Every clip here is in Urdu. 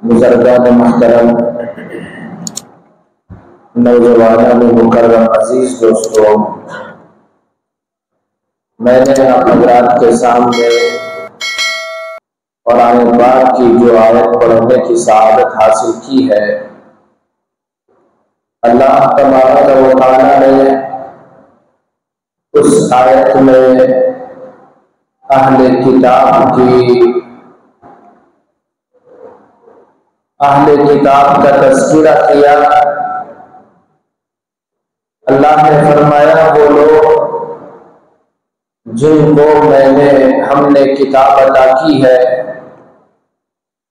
بزرگان محترم، نوجوانان مکرم، عزیز دوستوں، میں نے آپ حضرات کے سامنے قرآن پاک کی جو آیت پڑھنے کی سعادت حاصل کی ہے، اللہ تبارک و تعالیٰ نے اس آیت میں اہل کتاب کا تذکرہ کیا۔ اللہ نے فرمایا وہ لوگ جن کو ہم نے کتاب عطا کی ہے،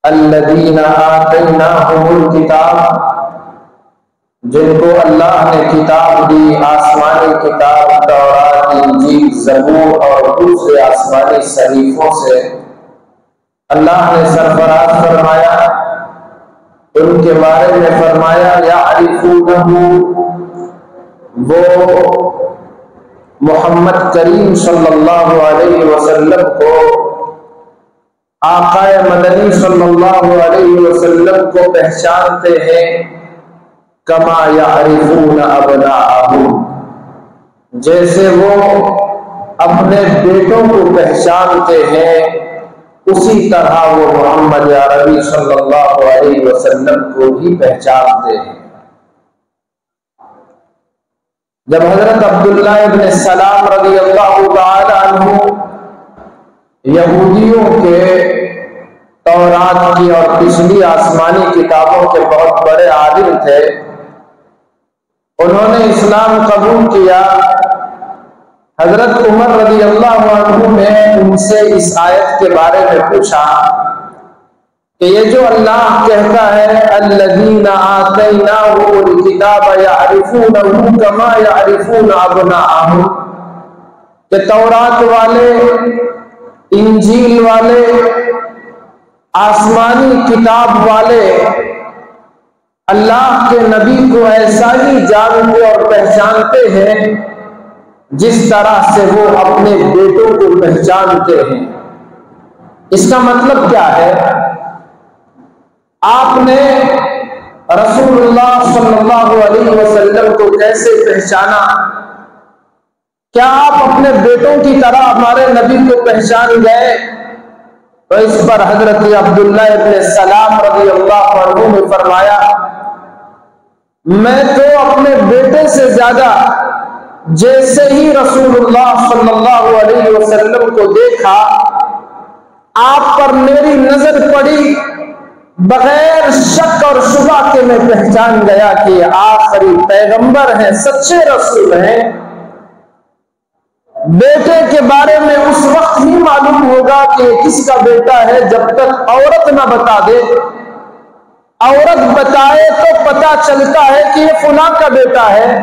الذین آتیناہم الکتاب، جن کو اللہ نے کتاب دی، آسمانی کتاب تورات، انجیل، زبور اور دوسرے آسمانی صحیفوں سے۔ اللہ نے سرفراز فرمایا، ان کے بارے میں فرمایا یعرفونہ، وہ محمد کریم صلی اللہ علیہ وسلم کو، آقا مدنی صلی اللہ علیہ وسلم کو پہچانتے ہیں، کما یعرفون ابناءہم، جیسے وہ اپنے بیٹوں کو پہچانتے ہیں، اسی طرح وہ محمد عربی صلی اللہ علیہ وسلم کو بھی پہچانتے ہیں۔ جب حضرت عبداللہ ابن سلام رضی اللہ تعالی عنہ یہودیوں کے تورات کی اور پچھلی آسمانی کتابوں کے بہت بڑے عالم تھے، انہوں نے اسلام قبول کیا۔ حضرت عمر رضی اللہ عنہ نے ان سے اس آیت کے بارے میں پوچھا کہ یہ جو اللہ کہتا ہے الذین آتیناہم الکتاب یعرفونہ کما یعرفون ابناءہم، کہ تورات والے، انجیل والے، آسمانی کتاب والے اللہ کے نبی کو ایسا ہی جانتے اور پہچانتے ہیں جس طرح سے وہ اپنے بیٹوں کو پہچانتے ہیں۔ اس کا مطلب کیا ہے؟ آپ نے رسول اللہ صلی اللہ علیہ وسلم کو کیسے پہچانا؟ کیا آپ اپنے بیٹوں کی طرح ہمارے نبی کو پہچان گئے؟ تو اس پر حضرت عبداللہ ابن سلام رضی اللہ عنہ نے فرمایا، میں تو اپنے بیٹے سے زیادہ جیسے ہی رسول اللہ صلی اللہ علیہ وسلم کو دیکھا، آپ پر میری نظر پڑی، بغیر شک اور شبہ کے میں پہچان گیا کہ یہ آخری پیغمبر ہیں، سچے رسول ہیں۔ بیٹے کے بارے میں اس وقت ہی معلوم ہوگا کہ یہ کس کا بیٹا ہے جب تک عورت نہ بتا دے۔ عورت بتائے تو پتا چلتا ہے کہ یہ فلاں کا بیٹا ہے،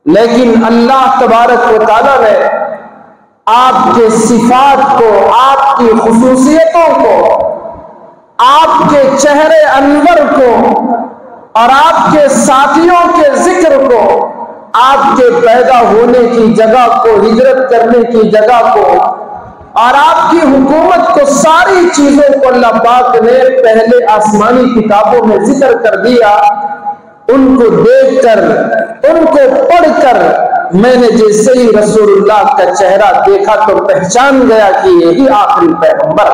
لیکن اللہ تبارک و تعالیٰ نے آپ کے صفات کو، آپ کی خصوصیتوں کو، آپ کے چہرے انور کو اور آپ کے ساتھیوں کے ذکر کو، آپ کے پیدا ہونے کی جگہ کو، ہجرت کرنے کی جگہ کو اور آپ کی حکومت کو، ساری چیزوں کو اللہ پاک نے پہلے آسمانی کتابوں میں ذکر کر دیا۔ ان کو دیکھ کر، ان کو پڑھ کر میں نے جیسے ہی رسول اللہ کا چہرہ دیکھا تو پہچان گیا کہ یہی آخری پیغمبر۔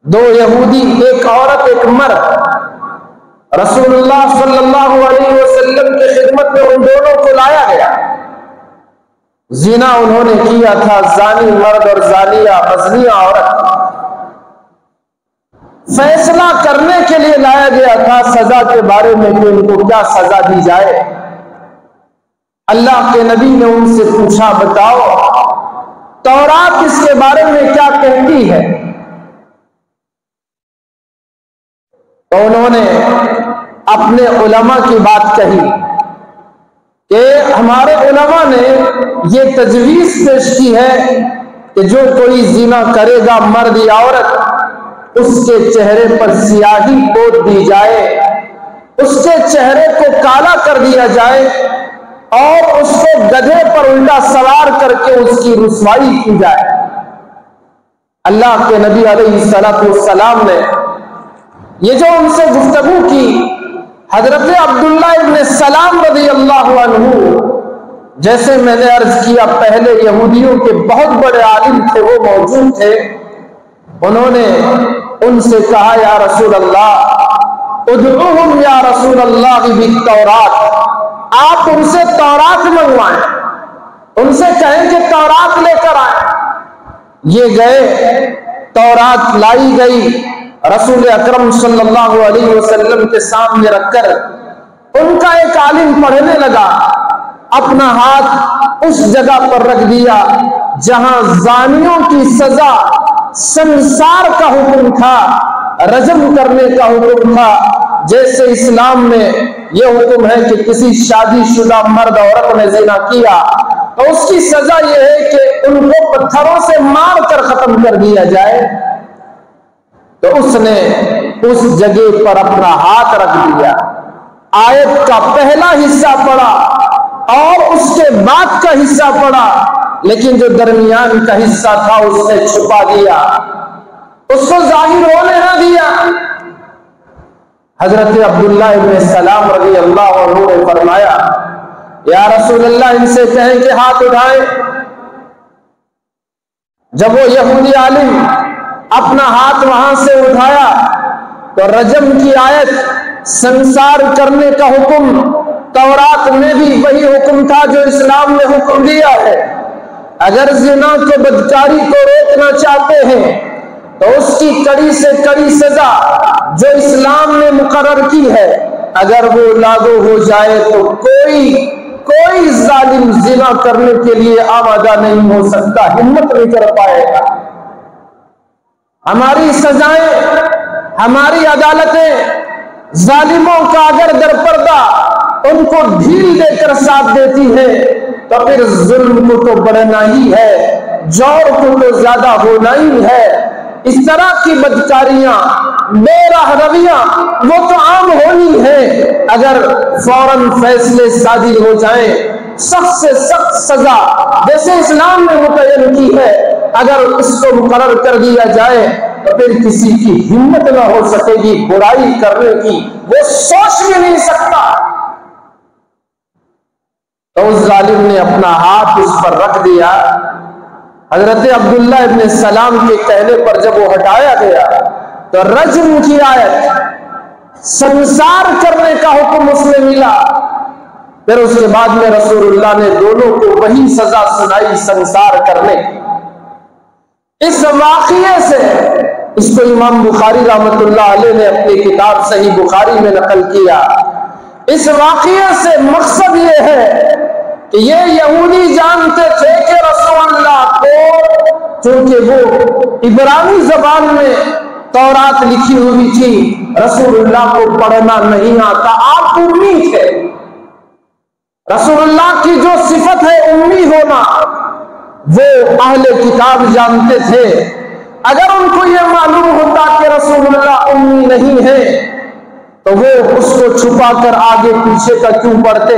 دو یہودی، ایک عورت ایک مرد، رسول اللہ صلی اللہ علیہ وسلم کی خدمت میں ان دونوں کو لایا گیا۔ زنا انہوں نے کیا تھا، زانی مرد اور زانیہ مزنیہ عورت۔ فیصلہ کرنے کے لیے لایا گیا تھا سزا کے بارے میں کہ ان کو کیا سزا دی جائے۔ اللہ کے نبی نے ان سے پوچھا، بتاؤ تورات اس کے بارے میں کیا کہتی ہے؟ تو انہوں نے اپنے علماء کی بات کہی کہ ہمارے علماء نے یہ تجویز پیش کی ہے کہ جو کوئی زنا کرے گا، مرد یا عورت، اس کے چہرے پر سیاہی پوت دی جائے، اس کے چہرے کو کالا کر دیا جائے اور اس کو گدھے پر الٹا سوار کر کے اس کی رسوائی کی جائے۔ اللہ کے نبی علیہ السلام نے یہ جو ان سے گفتگو کی، حضرت عبداللہ ابن سلام رضی اللہ عنہ، جیسے میں نے عرض کیا پہلے یہودیوں کے بہت بڑے عالم تھے، وہ موجود تھے، انہوں نے ان سے کہا یا رسول اللہ ادعوہم یا رسول اللہ بالتورات، آپ ان سے تورات منگوائیں، ان سے کہیں کہ تورات لے کر آئیں۔ یہ گئے، تورات لائی گئی، رسول اکرم صلی اللہ علیہ وسلم کے سامنے رکھ کر ان کا ایک عالم پڑھنے لگا، اپنا ہاتھ اس جگہ پر رکھ دیا جہاں زانیوں کی سزا سنسار کا حکم تھا، رجم کرنے کا حکم تھا۔ جیسے اسلام میں یہ حکم ہے کہ کسی شادی شدہ مرد عورت نے زنا کیا تو اس کی سزا یہ ہے کہ ان کو پتھروں سے مار کر ختم کر دیا جائے، تو اس نے اس جگہ پر اپنا ہاتھ رکھ دیا، آیت کا پہلا حصہ پڑھا اور اس کے بعد کا حصہ پڑھا، لیکن جو درمیان کا حصہ تھا اس نے چھپا دیا، اس کو ظاہر ہونے نہ دیا۔ حضرت عبداللہ ابن سلام رضی اللہ عنہ نے فرمایا یا رسول اللہ ان سے کہیں کہ ہاتھ اٹھائیں۔ جب وہ یہودی عالم اپنا ہاتھ وہاں سے اٹھایا تو رجم کی آیت، سنسار کرنے کا حکم، تورات میں بھی وہی حکم تھا جو اسلام نے حکم دیا ہے۔ اگر زنا کو، بدکاری کو روکنا چاہتے ہیں تو اس کی کڑی سے کڑی سزا جو اسلام نے مقرر کی ہے اگر وہ لاگو ہو جائے تو کوئی ظالم زنا کرنے کے لیے آمادہ نہیں ہو سکتا، ہمت نہیں کر پائے گا۔ ہماری سزائیں، ہماری عدالتیں ظالموں کا اگر در پردہ ان کو ڈھیل دے کر ساتھ دیتی ہے تو پھر ظلم کو تو بڑھنا ہی ہے، جور کو تو زیادہ ہونا ہی ہے۔ اس طرح کی بدکاریاں، بے راہ رویاں وہ تو عام ہونی ہے۔ اگر فوراً فیصلے صادر ہو جائیں، سخت سے سخت سزا جیسے اسلام نے متعین کی ہے اگر اس کو مقرر کر دیا جائے تو پھر کسی کی ہمت نہ ہو سکے گی برائی کرنے کی، وہ سوچ بھی نہیں سکتا۔ تو اس ظالم نے اپنا ہاتھ اس پر رکھ دیا۔ حضرت عبداللہ ابن سلام کے کہنے پر جب وہ ہٹایا گیا تو رجم کی آیت، سنسار کرنے کا حکم اس میں ملا۔ پھر اس کے بعد میں رسول اللہ نے دونوں کو وہی سزا سنائی، سنسار کرنے کی۔ اس واقعے سے، اس کو امام بخاری رحمۃ اللہ علیہ نے اپنی کتاب صحیح بخاری میں نقل کیا۔ اس واقعے سے مقصد یہ ہے کہ یہ یہودی جانتے تھے کہ رسول اللہ کو، چونکہ وہ عبرانی زبان میں تورات لکھی ہوئی تھی، رسول اللہ کو پڑھنا نہیں آتا، آپ امی تھے۔ رسول اللہ کی جو صفت ہے امی ہونا، وہ اہل کتاب جانتے تھے۔ اگر ان کو یہ معلوم ہوتا کہ رسول اللہ امی نہیں ہے تو وہ اس کو چھپا کر آگے پیچھے کا کیوں پڑھتے،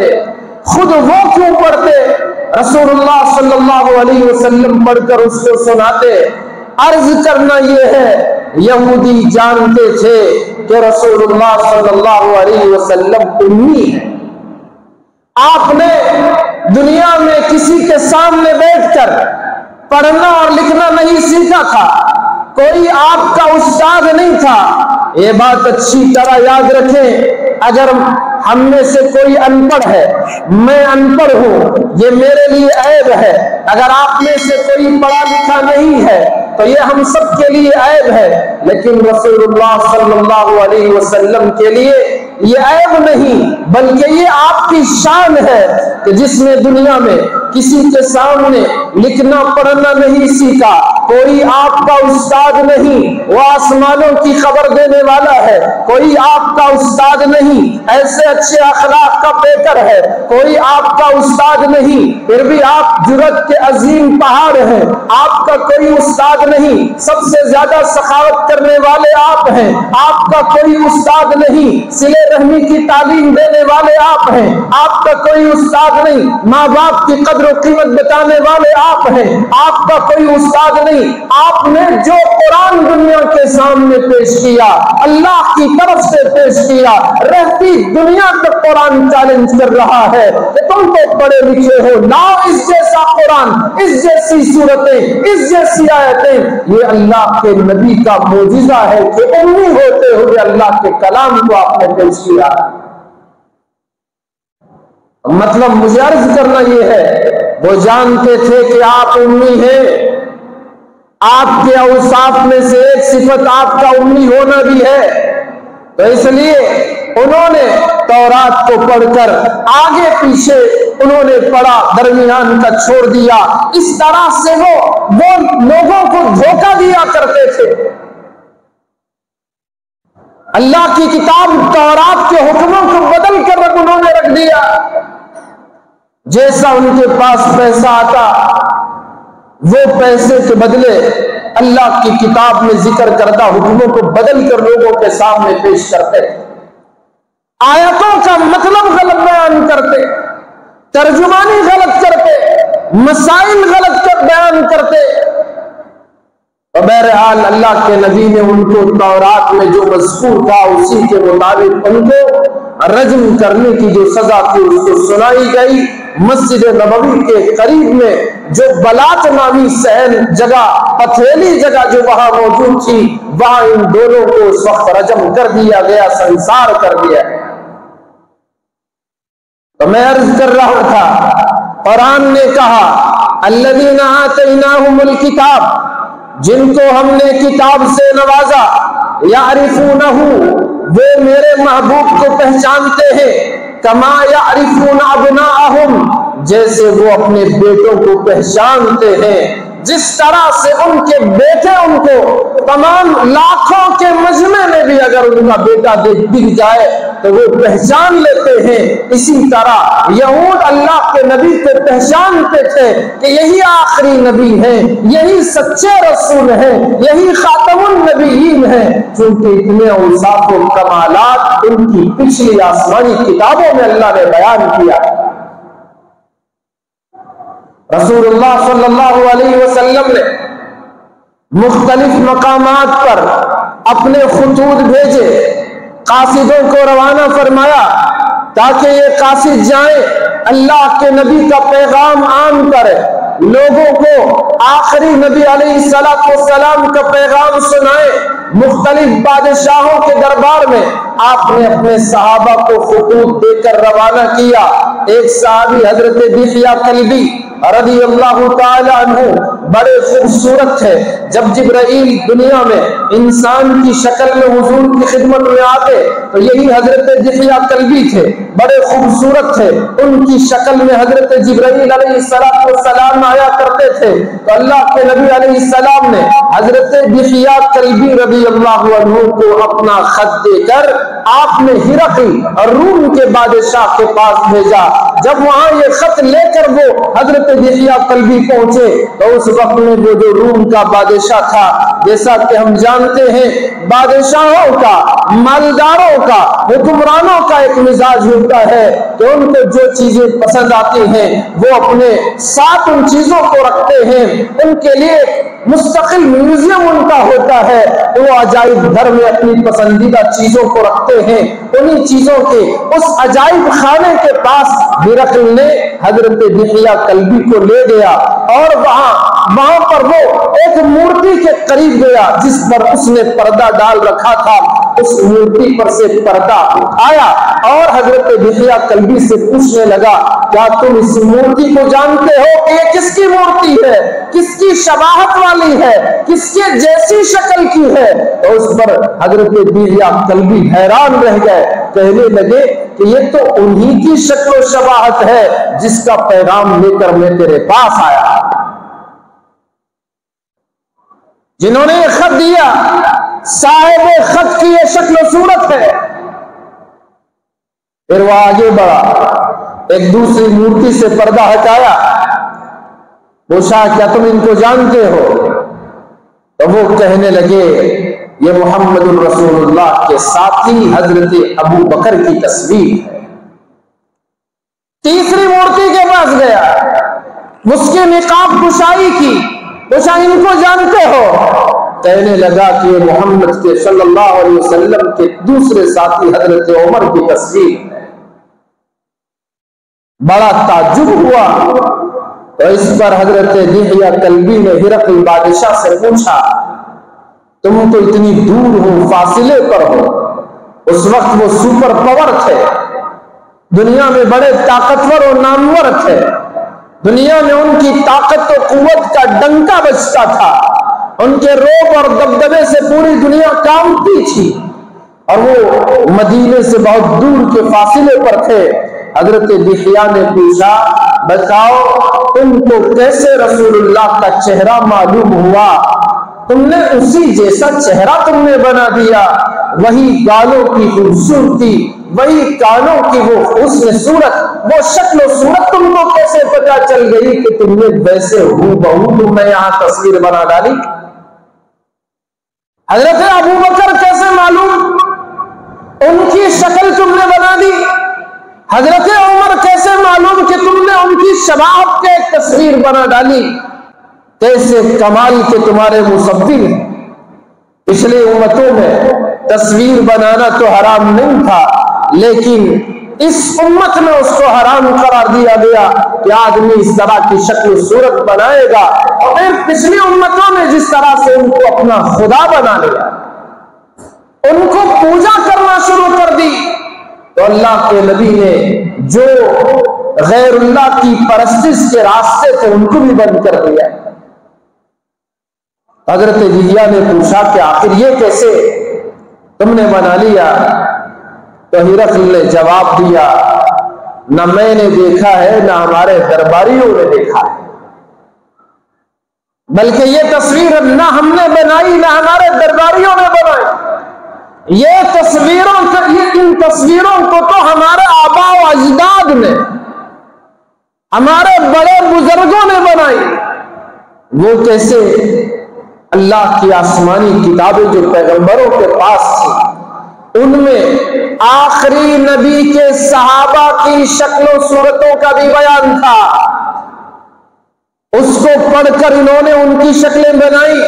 خود وہ کیوں پڑھتے، رسول اللہ صلی اللہ علیہ وسلم پڑھ کر اس کو سناتے۔ عرض کرنا یہ ہے یہودی جانتے تھے کہ رسول اللہ صلی اللہ علیہ وسلم امی ہے۔ آپ نے دنیا میں کسی کے سامنے بیٹھ کر پڑھنا اور لکھنا نہیں سیکھا تھا، کوئی آپ کا استاد نہیں تھا۔ یہ بات اچھی طرح یاد رکھیں، اگر ہم میں سے کوئی ان پڑھ ہے، میں ان پڑھ ہوں، یہ میرے لیے عیب ہے۔ اگر آپ میں سے کوئی پڑھا لکھا نہیں ہے تو یہ ہم سب کے لیے عیب ہے، لیکن رسول اللہ صلی اللہ علیہ وسلم کے لیے یہ عیب نہیں بلکہ یہ آپ کی شان ہے کہ جس نے دنیا میں کسی کے سامنے لکھنا پڑھنا نہیں سیکھا، کوئی آپ کا استاد نہیں، وہ آسمانوں کی خبر دینے والا ہے، کوئی آپ کا استاد نہیں، ایسے اچھے اخلاق کا پیکر ہے، کوئی آپ کا استاد نہیں، پھر بھی آپ جرأت کے عظیم پہاڑ ہیں، آپ کا کوئی استاد نہیں، سب سے زیادہ سخاوت کرنے والے آپ ہیں، آپ کا کوئی استاد نہیں، صلہ رحمی کی تعلیم دینے والے آپ ہیں، آپ کا کوئی استاد نہیں، ماں باپ کی قدر و قیمت بتانے والے آپ ہیں، آپ کا کوئی استاد نہیں، آپ نے جو قرآن دنیا کے سامنے پیش کیا، اللہ کی طرف سے پیش کیا، رہتی دنیا تک قرآن چیلنج کر رہا ہے کہ تم تو پڑھے لکھے ہو، لاؤ اس جیسا قرآن، اس جیسی صورتیں، اس جیسی آیتیں۔ یہ اللہ کے نبی کا معجزہ ہے کہ امی ہوتے ہوئے اللہ کے کلام کو آپ نے پیش کیا۔ مطلب مجھے عرض کرنا یہ ہے، وہ جانتے تھے کہ آپ امی ہیں، آپ کے اوصاف میں سے ایک صفت آپ کا امی ہونا بھی ہے، تو اس لیے انہوں نے تورات کو پڑھ کر آگے پیچھے انہوں نے پڑھا، درمیان کا چھوڑ دیا۔ اس طرح سے وہ لوگوں کو دھوکہ دیا کرتے تھے۔ اللہ کی کتاب تورات کے حکموں کو بدل کر انہوں نے رکھ دیا۔ جیسا ان کے پاس پیسہ آتا، وہ پیسے کے بدلے اللہ کی کتاب میں ذکر کردہ حکموں کو بدل کر لوگوں کے سامنے پیش کرتے، آیتوں کا مطلب غلط بیان کرتے، ترجمانی غلط کرتے، مسائل غلط کر بیان کرتے۔ بہرحال اللہ کے نبی نے ان کو تورات میں جو مذکور تھا اسی کے مطابق ان کو رجم کرنے کی جو سزا تھی اس کو سنائی گئی۔ مسجد نبوی کے قریب میں جو بلاط نامی صحن جگہ، پتھریلی جگہ جو وہاں موجود تھی، وہاں ان دونوں کو اس وقت رجم کر دیا گیا، سنسار کر دیا گیا۔ تو میں عرض کر رہا تھا، قرآن نے کہا الذین آتیناہم الکتاب، جن کو ہم نے کتاب سے نوازا، یعرفونہ، وہ میرے محبوب کو پہچانتے ہیں، کما یعرفون ابناءہم، جیسے وہ اپنے بیٹوں کو پہچانتے ہیں۔ جس طرح سے ان کے بیٹے ان کو تمام لاکھوں کے مجمع میں بھی اگر ان کا بیٹا دکھ جائے تو وہ پہچان لیتے ہیں، اسی طرح یہود اللہ کے نبی کو پہچانتے تھے کہ یہی آخری نبی ہیں، یہی سچے رسول ہیں، یہی خاتم النبیین ہیں، چونکہ اتنے اوصاف و کمالات ان کی پچھلی آسمانی کتابوں میں اللہ نے بیان کیا۔ رسول اللہ صلی اللہ علیہ وسلم نے مختلف مقامات پر اپنے خطوط بھیجے، قاصدوں کو روانہ فرمایا تاکہ یہ قاصد جائیں، اللہ کے نبی کا پیغام عام کرے، لوگوں کو آخری نبی علیہ السلام کا پیغام سنائے۔ مختلف بادشاہوں کے دربار میں آپ نے اپنے صحابہ کو خطوط دے کر روانہ کیا۔ ایک صحابی حضرت دحیہ کلبی رضی اللہ تعالی عنہ بڑے خوبصورت تھے۔ جب جبرائیل دنیا میں انسان کی شکل میں حضور کی خدمت میں آتے تو یہی حضرت دحیہ کلبی تھے، بڑے خوبصورت تھے، ان کی شکل میں حضرت جبرائیل علیہ السلام آیا کرتے تھے۔ تو اللہ کے نبی علیہ السلام نے حضرت دحیہ کلبی رضی اللہ عنہ کو اپنا خط دے کر آپ نے ہرقل اور روم کے بادشاہ کے پاس بھیجا۔ جب وہاں یہ خط لے کر وہ حضرت دحیہ کلبی پہنچے تو اس وقت میں وہ جو روم کا بادشاہ تھا، جیسا کہ ہم جانتے ہیں بادشاہوں کا، مالداروں کا، حکمرانوں کا ایک مزاج ہوتا ہے کہ ان کو جو چیزیں پسند آتی ہیں وہ اپنے ساتھ ان چیزوں کو رکھتے ہیں، ان کے لیے مستقل میوزیم ان کا ہوتا ہے، وہ عجائب گھر میں اپنی پسندیدہ چیزوں کو رکھتے ہیں۔ انہی چیزوں کے اس عجائب خانے کے پاس ہرقل نے حضرت دحیہ کلبی کو لے گیا اور وہاں پر وہ ایک مورتی کے قریب گیا جس پر اس نے پردہ ڈال رکھا تھا۔ اس مورتی پر سے پردہ اٹھایا اور حضرت دحیہ کلبی سے پوچھنے لگا، کیا تم اس مورتی کو جانتے ہو کہ یہ کس کی مورتی ہے، کس کی شباہت والی ہے، کس کے جیسی شکل کی ہے؟ تو اس پر حضرت دحیہ کلبی حیران رہ گئے، کہنے لگے کہ یہ تو انہی کی شکل و شباہت ہے جس کا پیغام لے کر میں تیرے پاس آیا، جنہوں نے یہ خط دیا صاحب خط کی یہ شکل و صورت ہے۔ پھر وہ آگے بڑھا، ایک دوسری مورتی سے پردہ ہٹایا، پوچھا کیا تم ان کو جانتے ہو؟ تو وہ کہنے لگے یہ محمد الرسول اللہ کے ساتھی حضرت ابو بکر کی تصویر ہے۔ تیسری مورتی کے پاس گیا، اس کے نقاب کشائی کی، پوچھا ان کو جانتے ہو؟ کہنے لگا کہ یہ محمد کے صلی اللہ علیہ وسلم کے دوسرے ساتھی حضرت عمر کی تصویر ہے۔ بڑا تعجب ہوا، تو اس پر حضرت دحیہ کلبی نے ہرقل بادشاہ سے پوچھا تم تو اتنی دور ہو، فاصلے پر ہو، اس وقت وہ سپر پاور تھے، دنیا میں بڑے طاقتور اور نامور تھے، دنیا میں ان کی طاقت و قوت کا ڈنکا بجتا تھا، ان کے روب اور دبدبے سے پوری دنیا کانپتی تھی، اور وہ مدینے سے بہت دور کے فاصلے پر تھے۔ حضرت دحیہ نے پوچھا بتاؤ تم کو کیسے رسول اللہ کا چہرہ معلوم ہوا؟ تم نے اسی جیسا چہرہ تم نے بنا دیا، وہی گالوں کی خوبصورتی، وہی کانوں کی وہ حسن صورت، وہ شکل و صورت تم کو کیسے پتا چل گئی کہ تم نے ویسے ہو بہو تم نے یہاں تصویر بنا ڈالی؟ حضرت ابو بکر کیسے معلوم؟ ان کی شکل تم نے بنا دی۔ حضرت عمر کیسے معلوم کہ تم نے ان کی شباب کے تصویر بنا ڈالی؟ کیسے کمال کے تمہارے مصور ہیں۔ پچھلے امتوں میں تصویر بنانا تو حرام نہیں تھا، لیکن اس امت میں اس کو حرام قرار دیا گیا کہ آدمی اس طرح کی شکل و صورت بنائے گا، اور پھر پچھلی امتوں نے جس طرح سے ان کو اپنا خدا بنا لیا، ان کو پوجا کرنا شروع کر دی، تو اللہ کے نبی نے جو غیر اللہ کی پرستش کے راستے تھے ان کو بھی بند کر دیا۔ حضرت دحیہ نے پوچھا کہ آخر یہ کیسے تم نے بنا لیا؟ تو ہرقل نے جواب دیا نہ میں نے دیکھا ہے نہ ہمارے درباریوں نے دیکھا ہے، بلکہ یہ تصویر نہ ہم نے بنائی نہ ہمارے درباریوں نے بنائی، یہ ان تصویروں کو تو ہمارے آبا و اجداد نے، ہمارے بڑے بزرگوں نے بنائی۔ وہ کیسے؟ اللہ کی آسمانی کتابیں جو پیغمبروں کے پاس تھی ان میں آخری نبی کے صحابہ کی شکل و صورتوں کا بھی بیان تھا، اس کو پڑھ کر انہوں نے ان کی شکلیں بنائی۔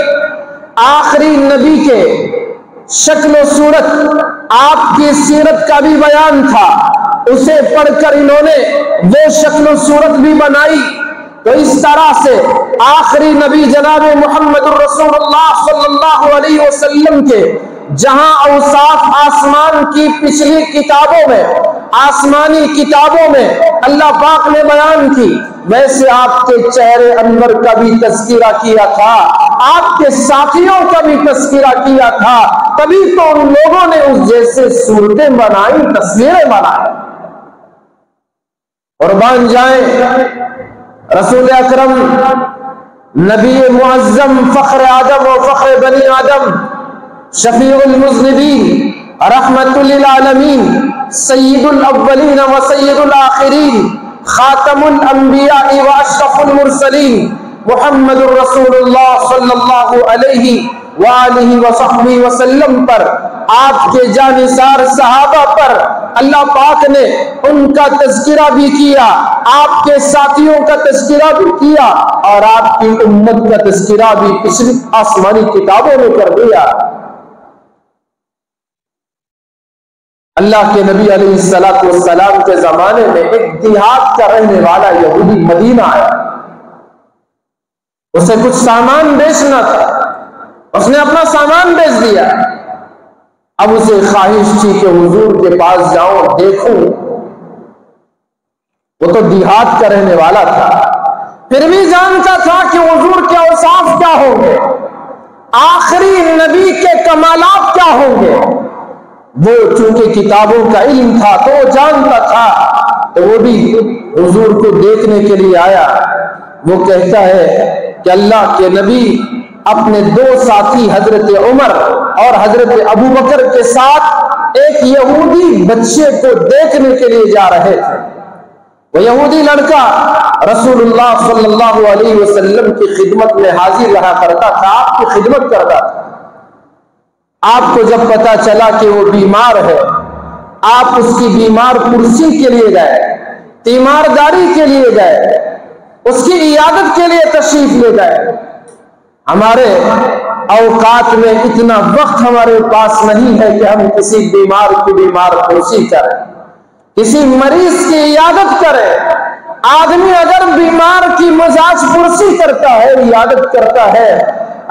آخری نبی کے شکل و صورت، آپ کی سیرت کا بھی بیان تھا، اسے پڑھ کر انہوں نے وہ شکل و صورت بھی بنائی۔ تو اس طرح سے آخری نبی جناب محمد الرسول اللہ صلی اللہ علیہ وسلم کے جہاں اوصاف آسمان کی پچھلی کتابوں میں، آسمانی کتابوں میں اللہ پاک نے بیان کی، ویسے آپ کے چہرے انور کا بھی تذکرہ کیا تھا، آپ کے ساتھیوں کا بھی تذکرہ کیا تھا، تبھی تو ان لوگوں نے اس جیسے صورتیں بنائی، تصویریں بنائی۔ قربان جائیں رسول اکرم نبی معظم، فخر آدم و فخر بنی آدم، شفیع المذنبین، رحمت للعالمین، سید الاولین و سید الآخرین، خاتم الانبیاء و اشرف المرسلین، محمد الرسول اللہ صلی اللہ علیہ وآلہ وصحبہ وسلم پر، آپ کے جانثار صحابہ پر اللہ پاک نے ان کا تذکرہ بھی کیا، آپ کے ساتھیوں کا تذکرہ بھی کیا، اور آپ کی امت کا تذکرہ بھی پچھلی آسمانی کتابوں میں کر دیا۔ اللہ کے نبی علیہ السلام کے زمانے میں ایک دیہات کا رہنے والا یہودی مدینہ آیا، اسے کچھ سامان بیچنا تھا، اس نے اپنا سامان بیچ دیا۔ اب اسے خواہش تھی کہ حضور کے پاس جاؤں دیکھوں، وہ تو دیہات کا رہنے والا تھا، پھر بھی جانتا تھا کہ حضور کے اوصاف کیا ہوں گے، آخری نبی کے کمالات کیا ہوں گے۔ وہ چونکہ کتابوں کا علم تھا تو وہ جانتا تھا، تو وہ بھی حضور کو دیکھنے کے لیے آیا۔ وہ کہتا ہے کہ اللہ کے نبی اپنے دو ساتھی حضرت عمر اور حضرت ابو بکر کے ساتھ ایک یہودی بچے کو دیکھنے کے لیے جا رہے تھے۔ وہ یہودی لڑکا رسول اللہ صلی اللہ علیہ وسلم کی خدمت میں حاضر رہا کرتا تھا، آپ کی خدمت کرتا تھا۔ آپ کو جب پتا چلا کہ وہ بیمار ہے، آپ اس کی بیمار پرسی کے لیے گئے، تیمارداری کے لیے گئے، اس کی عیادت کے لیے تشریف لے گئے۔ ہمارے اوقات میں اتنا وقت ہمارے پاس نہیں ہے کہ ہم کسی بیمار کی بیمار پرسی کریں، کسی مریض کی عیادت کریں۔ آدمی اگر بیمار کی مزاج پرسی کرتا ہے، عیادت کرتا ہے،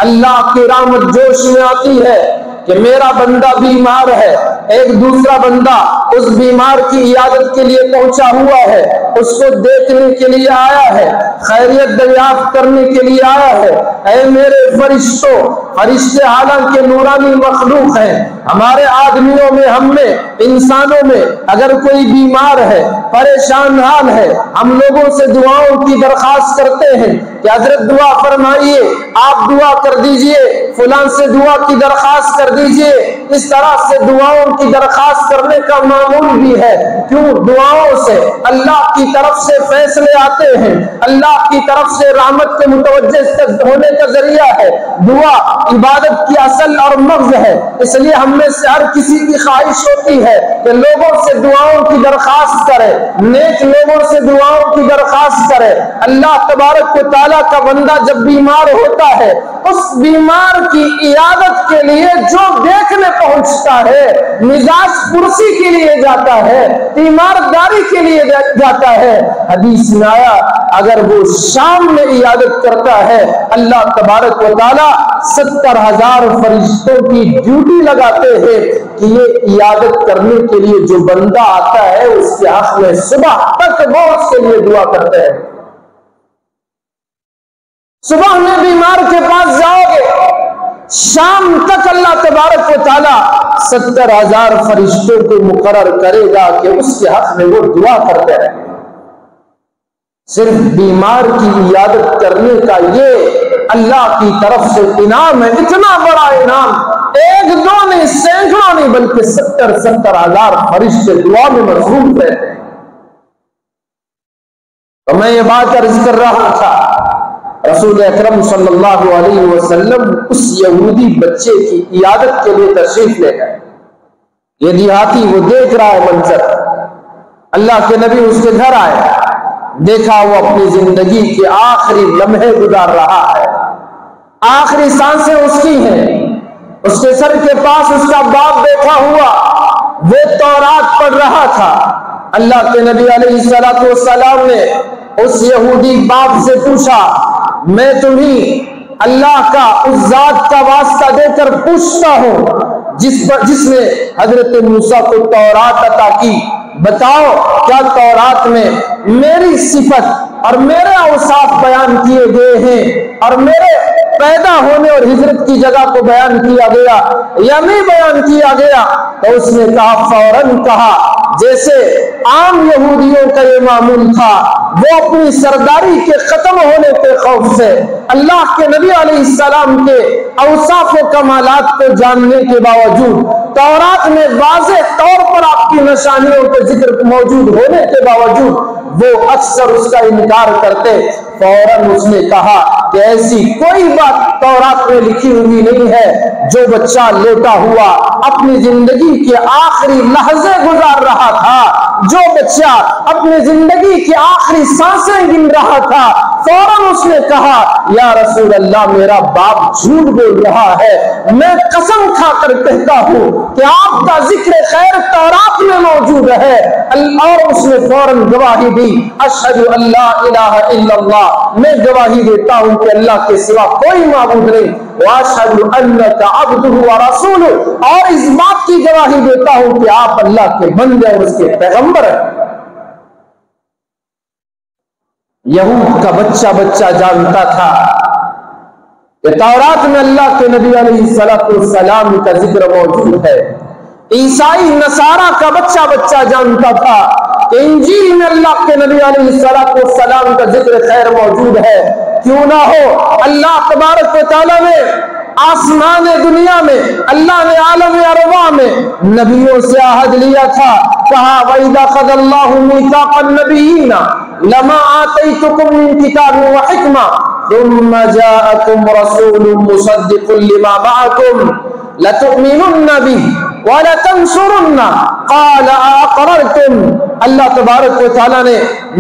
اللہ کی رحمت جوش میں آتی ہے کہ میرا بندہ بیمار ہے، ایک دوسرا بندہ اس بیمار کی عیادت کے لیے پہنچا ہوا ہے، اس کو دیکھنے کے لیے آیا ہے، خیریت دریافت کرنے کے لیے آیا ہے۔ اے میرے فرشتوں، فرشتے حالانکہ نورانی مخلوق ہیں، ہمارے آدمیوں میں، ہم میں، انسانوں میں اگر کوئی بیمار ہے، پریشان حال ہے، ہم لوگوں سے دعاؤں کی درخواست کرتے ہیں کہ حضرت دعا فرمائیے، آپ دعا کر دیجئے، فلاں سے دعا کی درخواست کر دیجئے۔ اس طرح سے دعاؤں کی درخواست کرنے کا معمول بھی ہے، کیوں؟ دعاؤں سے اللہ کی طرف سے فیصلے آتے ہیں، اللہ کی طرف سے رحمت کے متوجہ ہونے کا ذریعہ ہے۔ دعا عبادت کی اصل اور مغز ہے، اس لیے ہم میں سے ہر کسی کی خواہش ہوتی ہے کہ لوگوں سے دعاؤں کی درخواست کرے، نیک لوگوں سے دعاؤں کی درخواست کرے۔ اللہ تبارک و تعالیٰ کا بندہ جب بیمار ہوتا ہے، اس بیمار کی عیادت کے لیے جو دیکھنے پہنچتا ہے، مزاج پرسی کے لیے جاتا ہے، تیمارداری کے لیے جاتا ہے، حدیث میں آیا اگر وہ شام میں عیادت کرتا ہے، اللہ تبارک و تعالیٰ 70,000 فرشتوں کی ڈیوٹی لگاتے ہیں کہ یہ عیادت کرنے کے لیے جو بندہ آتا ہے اس کے حق میں صبح تک وہ اس کے لیے دعا کرتے ہیں۔ صبح میں بیمار کے پاس جاؤ گے، شام تک اللہ تبارک و تعالیٰ 70,000 فرشتوں کو مقرر کرے گا کہ اس کے حق میں وہ دعا کرتے رہیں۔ صرف بیمار کی عیادت کرنے کا یہ اللہ کی طرف سے انعام ہے، اتنا بڑا انعام، ایک دو نہیں، سینکڑوں نہیں، بلکہ 70,000 فرشتے دعا میں مصروف رہتے ہیں۔ تو میں یہ بات عرض کر رہا تھا، رسول اکرم صلی اللہ علیہ وسلم اس یہودی بچے کی عیادت کے لیے تشریف لے گئے۔ یہ دیہاتی وہ دیکھ رہا ہے منظر، اللہ کے نبی اس کے گھر آئے، دیکھا وہ اپنی زندگی کے آخری لمحے گزار رہا ہے، آخری سانسیں اس کی ہیں، اس کے سر کے پاس اس کا باپ بیٹھا ہوا، وہ تورات پڑھ رہا تھا۔ اللہ کے نبی علیہ السلام نے اس یہودی باپ سے پوچھا، میں تمہیں اللہ کا اس ذات کا واسطہ دے کر پوچھتا ہوں جس نے حضرت موسیٰ کو تورات عطا کی، بتاؤ کیا تورات میں میری صفت اور میرے اوصاف بیان کیے گئے ہیں اور میرے پیدا ہونے اور ہجرت کی جگہ کو بیان کیا گیا یا نہیں بیان کیا گیا؟ تو اس نے کہا، فوراً کہا، جیسے عام یہودیوں کا یہ معمول تھا، وہ اپنی سرداری کے ختم ہونے کے خوف سے اللہ کے نبی علیہ السلام کے اوصاف و کمالات کو جاننے کے باوجود، تورات میں واضح طور پر آپ کی نشانیوں کے ذکر موجود ہونے کے باوجود وہ اکثر اس کا انکار کرتے۔ فوراً اس نے کہا کہ ایسی کوئی بات تورات میں لکھی ہوئی نہیں ہے، جو بچہ لیٹا ہوا اپنی زندگی کے آخری لحظے گزار رہا تھا، جو بچہ اپنی زندگی کی آخری سانسیں گن رہا تھا، فوراً اس نے کہا، یا رسول اللہ میرا باپ جھوٹ بول رہا ہے، میں قسم کھا کر کہتا ہوں کہ آپ کا ذکر خیر تورات میں موجود ہے۔ اور اس نے فوراً گواہی دی، اشہد ان لا الہ الا اللہ، میں گواہی دیتا ہوں کہ اللہ کے سوا کوئی معبود نہیں، واشہد انک عبدہ ورسولہ، اور اس بات کی گواہی دیتا ہوں کہ آپ اللہ کے بندے اور اس کے پیغمبر ہیں۔ یہود کا بچہ جانتا تھا کہ تورات میں اللہ کے نبی علیہ السلام کا ذکر موجود ہے، عیسائی نصارہ کا بچہ جانتا تھا کہ انجیل میں اللہ کے نبی علیہ السلام کا ذکر خیر موجود ہے۔ کیوں نہ ہو، اللہ تبارک و تعالیٰ نے آسمان دنیا میں، اللہ نے عالم ارواح میں نبیوں سے عہد لیا تھا، کہا وَإِذَا أَخَذَ اللَّهُ مِيثَاقَ النَّبِيِّينَ لَمَا آتَيْتُكُم مِّن كِتَابٍ وَحِكْمَةٍ ثُمَّ جَاءَكُمْ رَسُولٌ مُصَدِّقٌ لِّمَا مَعَكُمْ لَتُؤْمِنُنَّ بِهِ وَلَتَنْصُرُنَّ قَالَ أَأَقْرَرْتُمْ۔ اللہ تبارک و تعالیٰ نے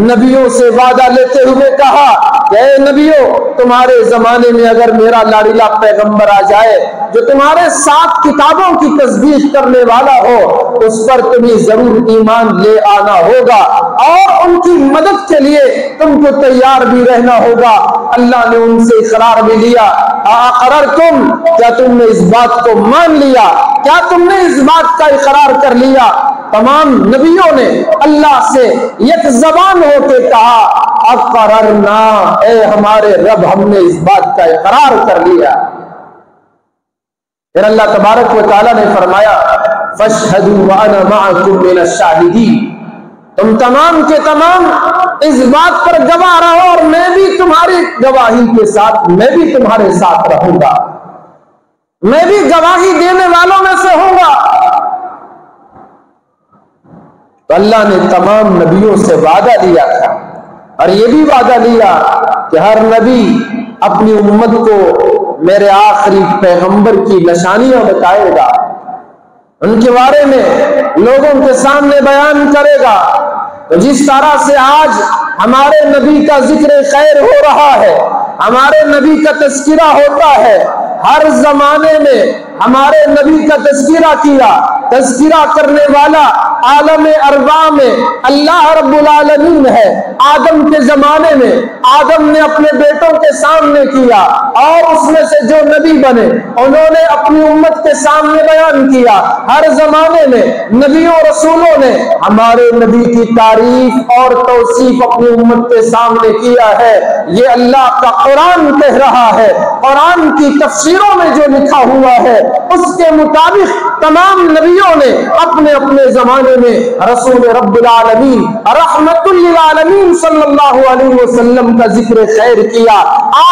نبیوں سے وعدہ لیتے ہوئے کہا کہ اے نبیوں، تمہارے زمانے میں اگر میرا لاڈلا پیغمبر آ جائے جو تمہارے 7 کتابوں کی تصدیق کرنے والا ہو، اس پر تمہیں ضرور ایمان لے آنا ہوگا اور ان کی مدد کے لیے تم کو تیار بھی رہنا ہوگا۔ اللہ نے ان سے اقرار بھی لیا۔ اقررتم، کیا تم نے اس بات کو مان لیا؟ کیا تم نے اس بات کا اقرار کر لیا؟ تمام نبیوں نے اللہ سے یک زبان ہو کے کہا اقررنا، اے ہمارے رب ہم نے اس بات کا اقرار کر لیا۔ پھر اللہ تبارک و تعالیٰ نے فرمایا فاشهدوا وانا معكم من الشاهدين، تم تمام کے تمام اس بات پر گواہ رہو اور میں بھی تمہاری گواہی کے ساتھ، میں بھی تمہارے ساتھ رہوں گا، میں بھی گواہی دینے والوں میں سے ہوں گا۔ تو اللہ نے تمام نبیوں سے وعدہ لیا تھا اور یہ بھی وعدہ لیا کہ ہر نبی اپنی امت کو میرے آخری پیغمبر کی نشانیاں بتائے گا، ان کے بارے میں لوگوں کے سامنے بیان کرے گا۔ تو جس طرح سے آج ہمارے نبی کا ذکر خیر ہو رہا ہے، ہمارے نبی کا تذکرہ ہوتا ہے، ہر زمانے میں ہمارے نبی کا تذکرہ کیا، تذکرہ کرنے والا عالم ارواح میں اللہ رب العالمین ہے۔ آدم کے زمانے میں آدم نے اپنے بیٹوں کے سامنے کیا اور اس میں سے جو نبی بنے انہوں نے اپنی امت کے سامنے بیان کیا۔ ہر زمانے میں نبیوں رسولوں نے ہمارے نبی کی تعریف اور توصیف اپنی امت کے سامنے کیا ہے۔ یہ اللہ کا قرآن کہہ رہا ہے، قرآن کی تفسیروں میں جو لکھا ہوا ہے اس کے مطابق تمام نبیوں نے اپنے اپنے زمانے میں رسول رب العالمین رحمت للعالمین صلی اللہ علیہ وسلم کا ذکر خیر کیا،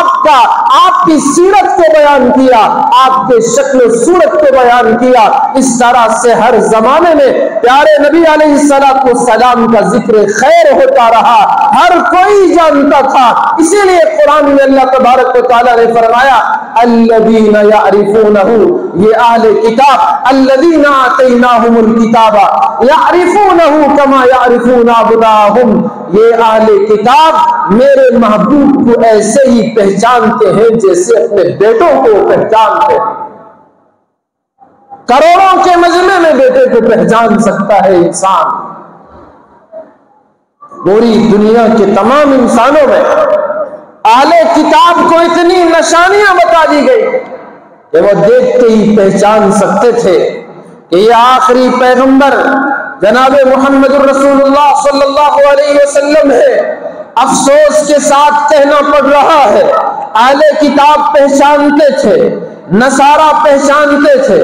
آپ کی سیرت کو بیان کیا، آپ کے شکل و صورت کو بیان کیا۔ اس طرح سے ہر زمانے میں پیارے نبی علیہ السلام کا ذکر خیر ہوتا رہا، ہر کوئی جانتا تھا۔ اسی لیے قرآن میں اللہ تبارک و تعالیٰ نے فرمایا الذین یعرفونہ، یہ اہل کتاب الذین آتیناہم الکتاب یعرفونہ کما یعرفون ابناءہم، یہ اہل کتاب میرے محبوب کو ایسے ہی پہچانتے ہیں جیسے اپنے بیٹوں کو پہچانتے ہیں۔ کروڑوں کے مجمع میں بیٹے کو پہچان سکتا ہے انسان، پوری دنیا کے تمام انسانوں میں اہل کتاب کو اتنی نشانیاں بتا دی گئی کہ وہ دیکھتے ہی پہچان سکتے تھے کہ یہ آخری پیغمبر جناب محمد الرسول اللہ صلی اللہ علیہ وسلم ہے۔ افسوس کے ساتھ کہنا پڑ رہا ہے اہل کتاب پہچانتے تھے، نصارہ پہچانتے تھے،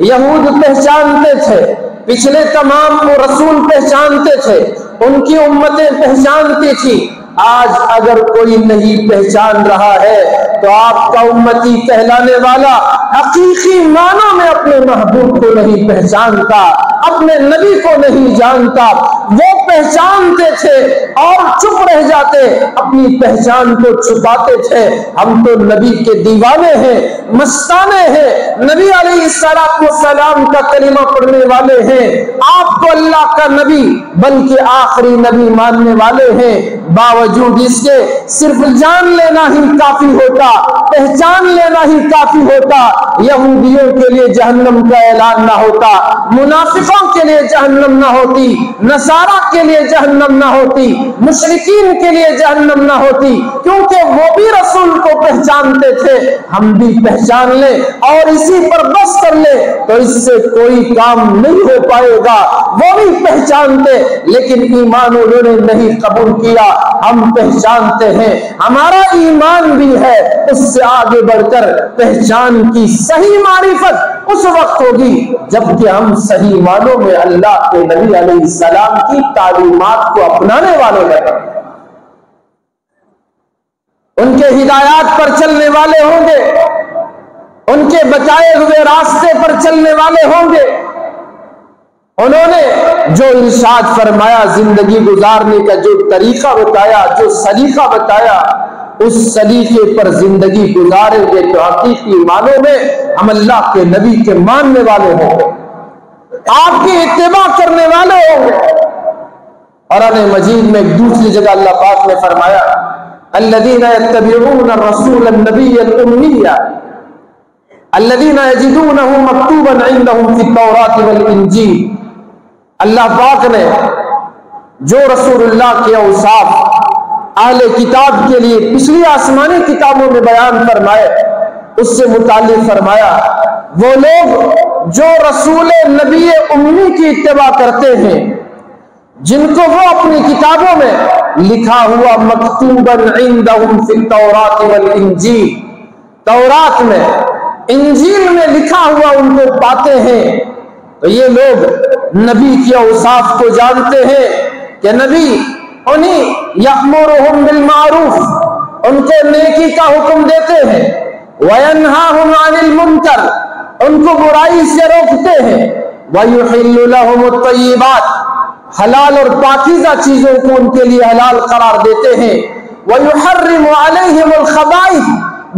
یہود پہچانتے تھے، پچھلے تمام رسول پہچانتے تھے، ان کی امتیں پہچانتی تھی۔ آج اگر کوئی نہیں پہچان رہا ہے تو آپ کا امتی کہلانے والا حقیقی معنی میں اپنے محبوب کو نہیں پہچانتا، اپنے نبی کو نہیں جانتا۔ وہ پہچانتے تھے اور چپ رہ جاتے، اپنی پہچان کو چھپاتے تھے۔ ہم تو نبی کے دیوانے ہیں، مستانے ہیں، نبی علیہ السلام کا کلمہ پڑھنے والے ہیں، آپ کو اللہ کا نبی بلکہ آخری نبی ماننے والے ہیں۔ باوجود اس کے صرف جان لینا ہی کافی ہوتا، پہچان لینا ہی کافی ہوتا۔ یہودیوں کے لیے جہنم کا اعلان نہ ہوتا، منافقوں کے لیے جہنم نہ ہوتی، نصارہ کے لیے جہنم نہ ہوتی، مشرکین کے لیے جہنم نہ ہوتی، کیونکہ وہ بھی رسول کو پہچانتے تھے۔ ہم بھی پہچان لیں اور اسی پر بس کر لیں تو اس سے کوئی کام نہیں ہو پائے گا۔ وہ بھی پہچانتے لیکن ایمان انہوں نے نہیں قبول کیا۔ ہم پہچانتے ہیں، ہمارا ایمان بھی ہے، اس سے آگے بڑھ کر پہچان کی صحیح معرفت اس وقت ہوگی جبکہ ہم صحیح معنوں میں اللہ کے نبی علیہ السلام کی تعلیمات کو اپنانے والے ہیں، ان کے ہدایات پر چلنے والے ہوں گے، ان کے بتائے ہوئے راستے پر چلنے والے ہوں گے۔ انہوں نے جو ارشاد فرمایا، زندگی گزارنے کا جو طریقہ بتایا، جو سلیقہ بتایا، اس سلیقے پر زندگی گزاریں گے تو حقیقی معنوں میں ہم اللہ کے نبی کے ماننے والے ہوں گے۔ آپ کی اتباع کرنے والے ہوں گے۔ قرآن مجید میں ایک دوسری جگہ اللہ پاک نے فرمایا الذین یتبعون الرسول النبی الأمی الذین یجدونہ مکتوبا عندہم فی التوراۃ والانجیل۔ اللہ پاک نے جو رسول اللہ کے اوصاف اہل کتاب کے لیے پچھلی آسمانی کتابوں میں بیان فرمائے، اس سے متعلق فرمایا وہ لوگ جو رسول نبی امی کی اتباع کرتے ہیں، جن کو وہ اپنی کتابوں میں لکھا ہوا مکتوبا عندہم فی التوراۃ والانجیل، تورات میں انجیل میں لکھا ہوا ان کو پاتے ہیں، تو یہ لوگ نبی کے اوصاف کو جانتے ہیں کہ نبی انہیں یأمرہم بالمعروف، ان کو نیکی کا حکم دیتے ہیں، وینہاہم عن المنکر، ان کو برائی سے روکتے ہیں، ویحل لہم الطیبات، حلال اور پاکیزہ چیزوں کو ان کے لیے حلال قرار دیتے ہیں، ویحرم علیہم الخبائث،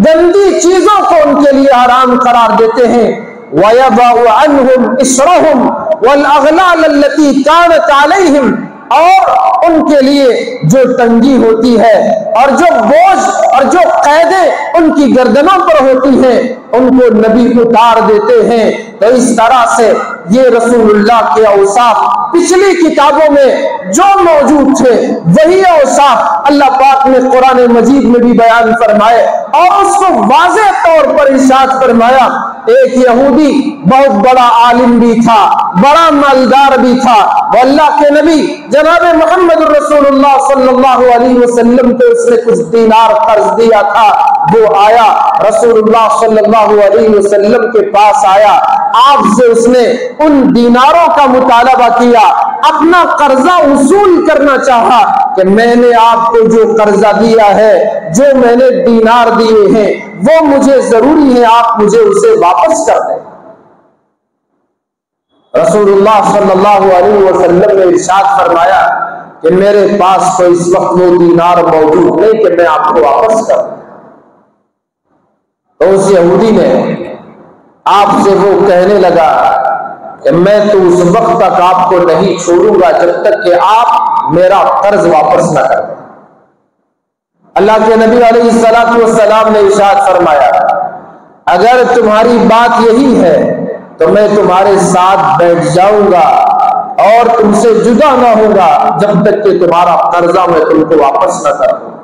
گندی چیزوں کو ان کے لیے حرام قرار دیتے ہیں، وَيَضَعُ عَنْهُمْ إِصْرَهُمْ وَالْأَغْلَالَ الَّتِي كَانَتْ عَلَيْهِمْ، اور ان کے لیے جو تنگی ہوتی ہے اور جو بوجھ اور جو قیدیں ان کی گردنوں پر ہوتی ہیں ان کو نبی اتار دیتے ہیں۔ تو اس طرح سے یہ رسول اللہ کے اوصاف پچھلی کتابوں میں جو موجود تھے وہی اوصاف اللہ پاک نے قرآن مجید میں بھی بیان فرمائے، اور اس کو واضح طور پر ارشاد فرمایا۔ ایک یہودی بہت بڑا عالم بھی تھا، بڑا مالدار بھی تھا، وہ اللہ کے نبی جناب محمد رسول اللہ صلی اللہ علیہ وسلم کو اس نے کچھ دینار قرض دیا تھا۔ وہ آیا رسول اللہ صلی اللہ علیہ وسلم کے پاس آیا، آپ سے اس نے ان دیناروں کا مطالبہ کیا، اپنا قرضہ وصول کرنا چاہا کہ میں نے آپ کو جو قرضہ دیا ہے، جو میں نے دینار دیے ہیں، وہ مجھے ضروری ہے، آپ مجھے اسے واپس کر دیں۔ رسول اللہ صلی اللہ علیہ وسلم نے ارشاد فرمایا کہ میرے پاس تو اس وقت وہ دینار موجود نہیں کہ میں آپ کو واپس کر دوں۔ تو اس یہودی نے آپ سے وہ کہنے لگا کہ میں تو اس وقت تک آپ کو نہیں چھوڑوں گا جب تک کہ آپ میرا قرض واپس نہ کر دیں۔ اللہ کے نبی علیہ السلام نے ارشاد فرمایا اگر تمہاری بات یہی ہے تو میں تمہارے ساتھ بیٹھ جاؤں گا اور تم سے جدا نہ ہوں گا جب تک کہ تمہارا قرضہ میں تم کو واپس نہ کر دوں۔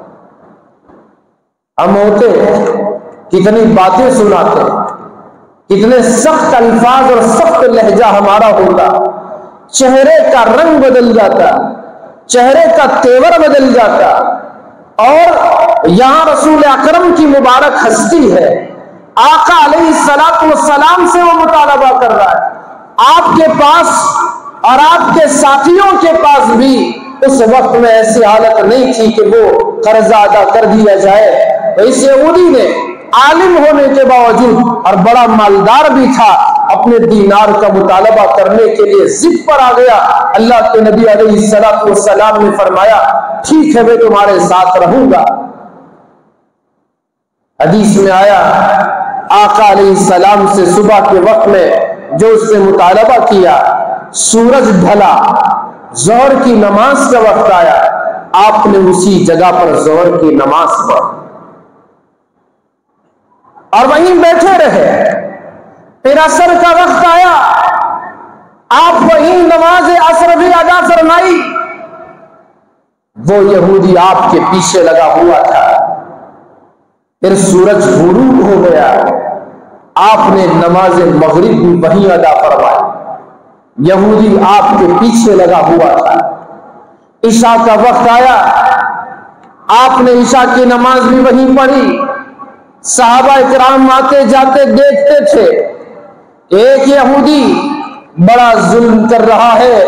ہم ہوتے کتنی باتیں سناتے، کتنے سخت الفاظ اور سخت لہجہ ہمارا ہوتا، چہرے کا رنگ بدل جاتا، چہرے کا تیور بدل جاتا، اور یہاں رسول اکرم کی مبارک ہستی ہے، آقا علیہ السلام سے وہ مطالبہ کر رہا ہے۔ آپ کے پاس اور آپ کے ساتھیوں کے پاس بھی اس وقت میں ایسی حالت نہیں تھی کہ وہ قرضہ ادا کر دیا جائے، تو اس یہودی نے عالم ہونے کے باوجود اور بڑا مالدار بھی تھا، اپنے دینار کا مطالبہ کرنے کے لیے ضد پر آ گیا۔ اللہ کے نبی علیہ السلام نے فرمایا ٹھیک ہے میں تمہارے ساتھ رہوں گا۔ حدیث میں آیا آقا علیہ السلام سے صبح کے وقت میں جو اس نے مطالبہ کیا، سورج ڈھلا، ظہر کی نماز کا وقت آیا، آپ نے اسی جگہ پر ظہر کی نماز پڑھی اور وہیں بیٹھے رہے۔ پھر عصر کا وقت آیا، آپ وہیں نماز عصر بھی ادا فرمائی۔ وہ یہودی آپ کے پیچھے لگا ہوا تھا۔ پھر سورج غروب ہو گیا، آپ نے نماز مغرب بھی وہیں ادا فرمائی، یہودی آپ کے پیچھے لگا ہوا تھا۔ عشاء کا وقت آیا، آپ نے عشاء کی نماز بھی وہیں پڑھی۔ صحابہ اکرام آتے جاتے دیکھتے تھے کہ ایک یہودی بڑا ظلم کر رہا ہے،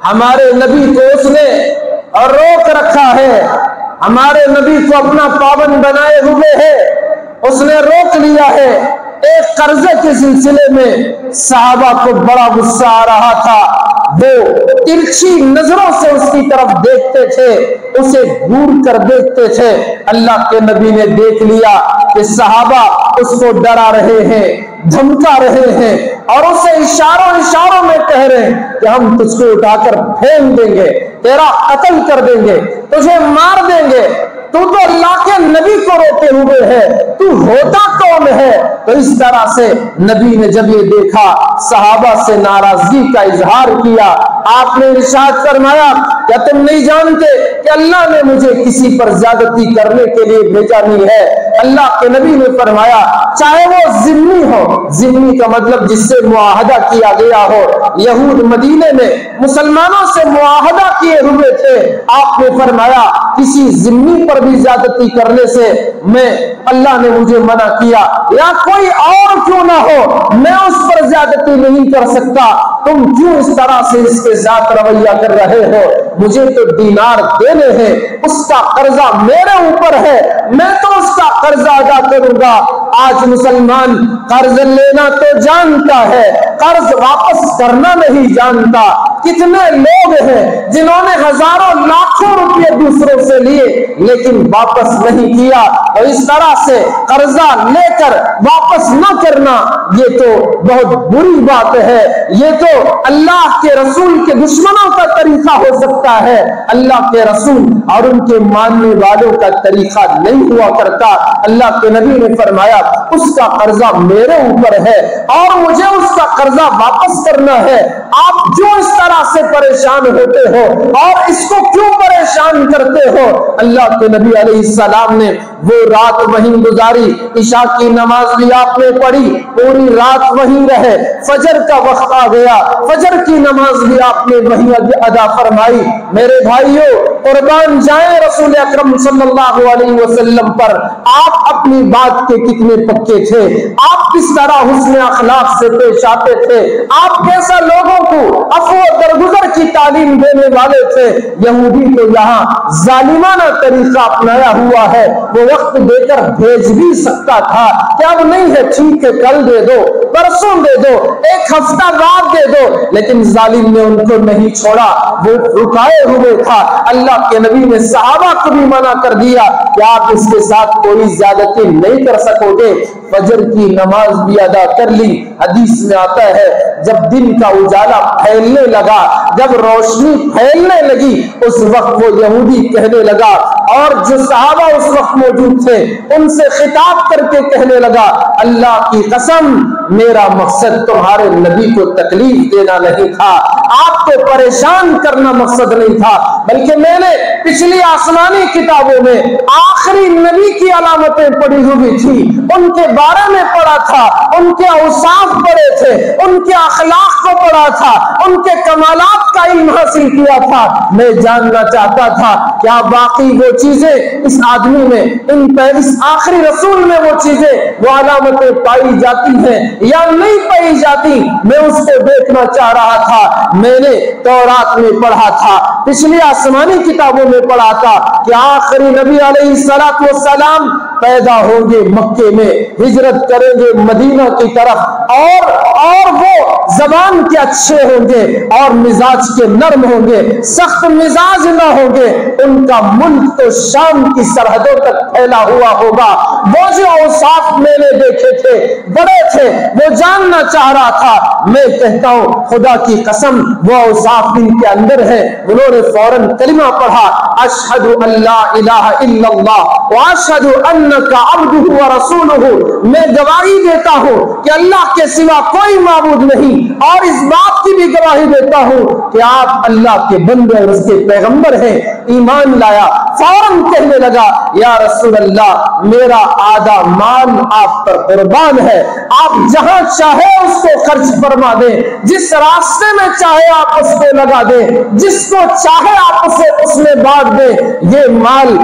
ہمارے نبی کو اس نے روک رکھا ہے، ہمارے نبی کو اپنا پابند بنائے ہوئے ہے، اس نے روک لیا ہے۔ ایک قرضے کے سلسلے میں صحابہ کو بڑا غصہ آ رہا تھا، وہ ترچھی نظروں سے اس کی طرف دیکھتے تھے، اسے گھور کر دیکھتے تھے۔ اللہ کے نبی نے دیکھ لیا کہ صحابہ اس کو ڈرا رہے ہیں، دھمکا رہے ہیں اور اسے اشاروں میں کہہ رہے ہیں کہ ہم تجھ کو اٹھا کر پھینک دیں گے، تیرا قتل کر دیں گے، تجھے مار دیں گے، تو اللہ کے نبی کو روتے ہوئے ہے، تو ہوتا کون ہے؟ تو اس طرح سے نبی نے جب یہ دیکھا صحابہ سے ناراضگی کا اظہار کیا۔ آپ نے ارشاد فرمایا کیا تم نہیں جانتے کہ اللہ نے مجھے کسی پر زیادتی کرنے کے لیے بھیجا نہیں ہے؟ اللہ کے نبی نے فرمایا چاہے وہ ذمہ ہو، ذمہ کا مطلب جس سے معاہدہ کیا گیا ہو، یہود مدینے میں مسلمانوں سے معاہدہ کیے ہوئے تھے، آپ نے فرمایا کسی ذمہ پر بھی زیادتی کرنے سے میں اللہ نے مجھے منع کیا، یا کوئی اور کیوں نہ ہو میں اس پر زیادتی نہیں کر سکتا، تم کیوں اس طرح سے اس کے ساتھ رویہ کر رہے ہو؟ مجھے تو دینار دینے ہیں، اس کا قرضہ میرے اوپر ہے، میں تو اس کا قرضہ ادا کروں گا۔ آج مسلمان قرض لینا تو جانتا ہے، قرض واپس کرنا نہیں جانتا۔ کتنے لوگ ہیں جنہوں نے ہزاروں لاکھوں روپے دوسروں سے لیے لیکن واپس نہیں کیا، اور اس طرح سے قرضہ لے کر واپس نہ کرنا یہ تو بہت بری بات ہے، یہ تو اللہ کے رسول کے دشمنوں کا طریقہ ہو سکتا ہے، اللہ کے رسول اور ان کے ماننے والوں کا طریقہ نہیں ہوا کرتا۔ اللہ کے نبی نے فرمایا اس کا قرضہ میرے اوپر ہے اور مجھے اس کا قرضہ واپس کرنا ہے، آپ کیوں اس طرح سے پریشان ہوتے ہو اور اس کو کیوں پریشان کرتے ہو؟ اللہ کے نبی علیہ السلام نے وہ رات وہیں گزاری، عشاء کی نماز بھی آپ نے پڑھی، پوری رات وہیں رہے، فجر کا وقت آ گیا، فجر کی نماز بھی آپ نے وہیں ادا فرمائی۔ میرے بھائیوں قربان جائیں رسول اکرم صلی اللہ علیہ وسلم پر، آپ اپنی بات کے کتنے پکے تھے، آپ کس طرح حسن اخلاق سے پیش آتے تھے، آپ کیسا لوگوں کو عفو و درگزر کی تعلیم دینے والے تھے۔ یہودی تو یہاں ظالمانہ طریقہ اپنایا ہوا ہے، وہ وقت دے کر بھیج بھی سکتا تھا کہ اب نہیں ہے، ٹھیک ہے کل دے دو، پرسوں دے دو، ایک ہفتہ بعد دے دو، لیکن ظالم نے ان کو نہیں چھوڑا، وہ رکائے ہوئے تھا۔ اللہ کے نبی نے صحابہ کو بھی منع کر دیا کہ آپ اس کے ساتھ کوئی زیادتی نہیں کر سکو گے۔ فجر کی نماز بھی ادا کر لی۔ حدیث میں آتا ہے جب دن کا اجالا پھیلنے لگا، جب روشنی پھیلنے لگی، اس وقت وہ یہودی کہنے لگا، اور جو صحابہ اس وقت موجود تھے ان سے خطاب کر کے کہنے لگا اللہ کی قسم میرا مقصد تمہارے نبی کو تکلیف دینا نہیں تھا، آپ کو پریشان کرنا مقصد نہیں تھا، بلکہ میں نے پچھلی آسمانی کتابوں میں آخری نبی کی علامتیں پڑھی ہوئی تھی، ان کے بارے میں پڑھا تھا، ان کے اوصاف پڑھے تھے، ان کے اخلاق کو پڑھا تھا، ان کے کمالات کا علم حاصل کیا تھا۔ میں جاننا چاہتا تھا کیا باقی وہ چیزیں اس آدمی میں، اس آخری رسول میں وہ چیزیں، وہ علامتیں پائی جاتی ہیں یا نہیں پائی جاتی، میں اس کو دیکھنا چاہ رہا تھا۔ میں نے تورات میں پڑھا تھا، پچھلی آسمانی کتابوں میں پڑھا تھا کہ آخری نبی علیہ السلام پیدا ہوں گے مکے میں، ہجرت کریں گے مدینہ کی طرف، اور وہ زبان کے اچھے ہوں گے اور مزاج کے نرم ہوں گے، سخت مزاج نہ ہوں گے، ان کا ملک تو شام کی سرحدوں تک پھیلا ہوا ہوگا۔ وہ جو اوصاف میں نے دیکھے تھے بڑے تھے، وہ جاننا چاہ رہا تھا۔ میں کہتا ہوں خدا کی قسم وہ اوصاف ان کے اندر ہے۔ انہوں نے فوراً کلمہ پڑھا اشہد ان لا الہ الا اللہ واشہد انک عبدہ ورسولہ، میں گواہی دیتا ہوں کہ اللہ کے سوا کوئی معبود نہیں، اور اس بات کی بھی گواہی دیتا ہوں کہ آپ اللہ کے بندے اور اس کے پیغمبر ہیں، ایمان لایا۔ فوراً کہنے لگا یا رسول اللہ میرا آدھا مال آپ پر قربان ہے، آپ جہاں چاہے اس کو خرچ فرما دیں، جس راستے میں چاہے آپ اس کو لگا دیں، جس کو چاہے آپ اسے اس میں بانٹ دیں، یہ مال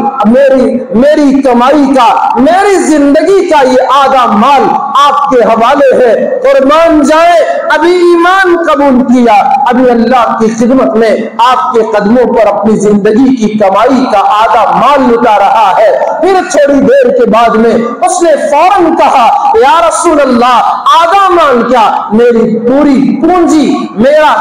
میری کمائی کا، میری زندگی کا یہ آدھا مال آپ کے حوالے ہے، قربان جائے۔ ابھی ایمان قبول کیا، ابھی اللہ کی خدمت میں آپ کے قدموں پر اپنی زندگی کی کمائی کا آدھا مال لٹا رہا ہے۔ پھر تھوڑی دیر کے بعد میں اس نے فوراً کہا یا رسول اللہ آدھا مال کیا، میری پوری پونجی، میرا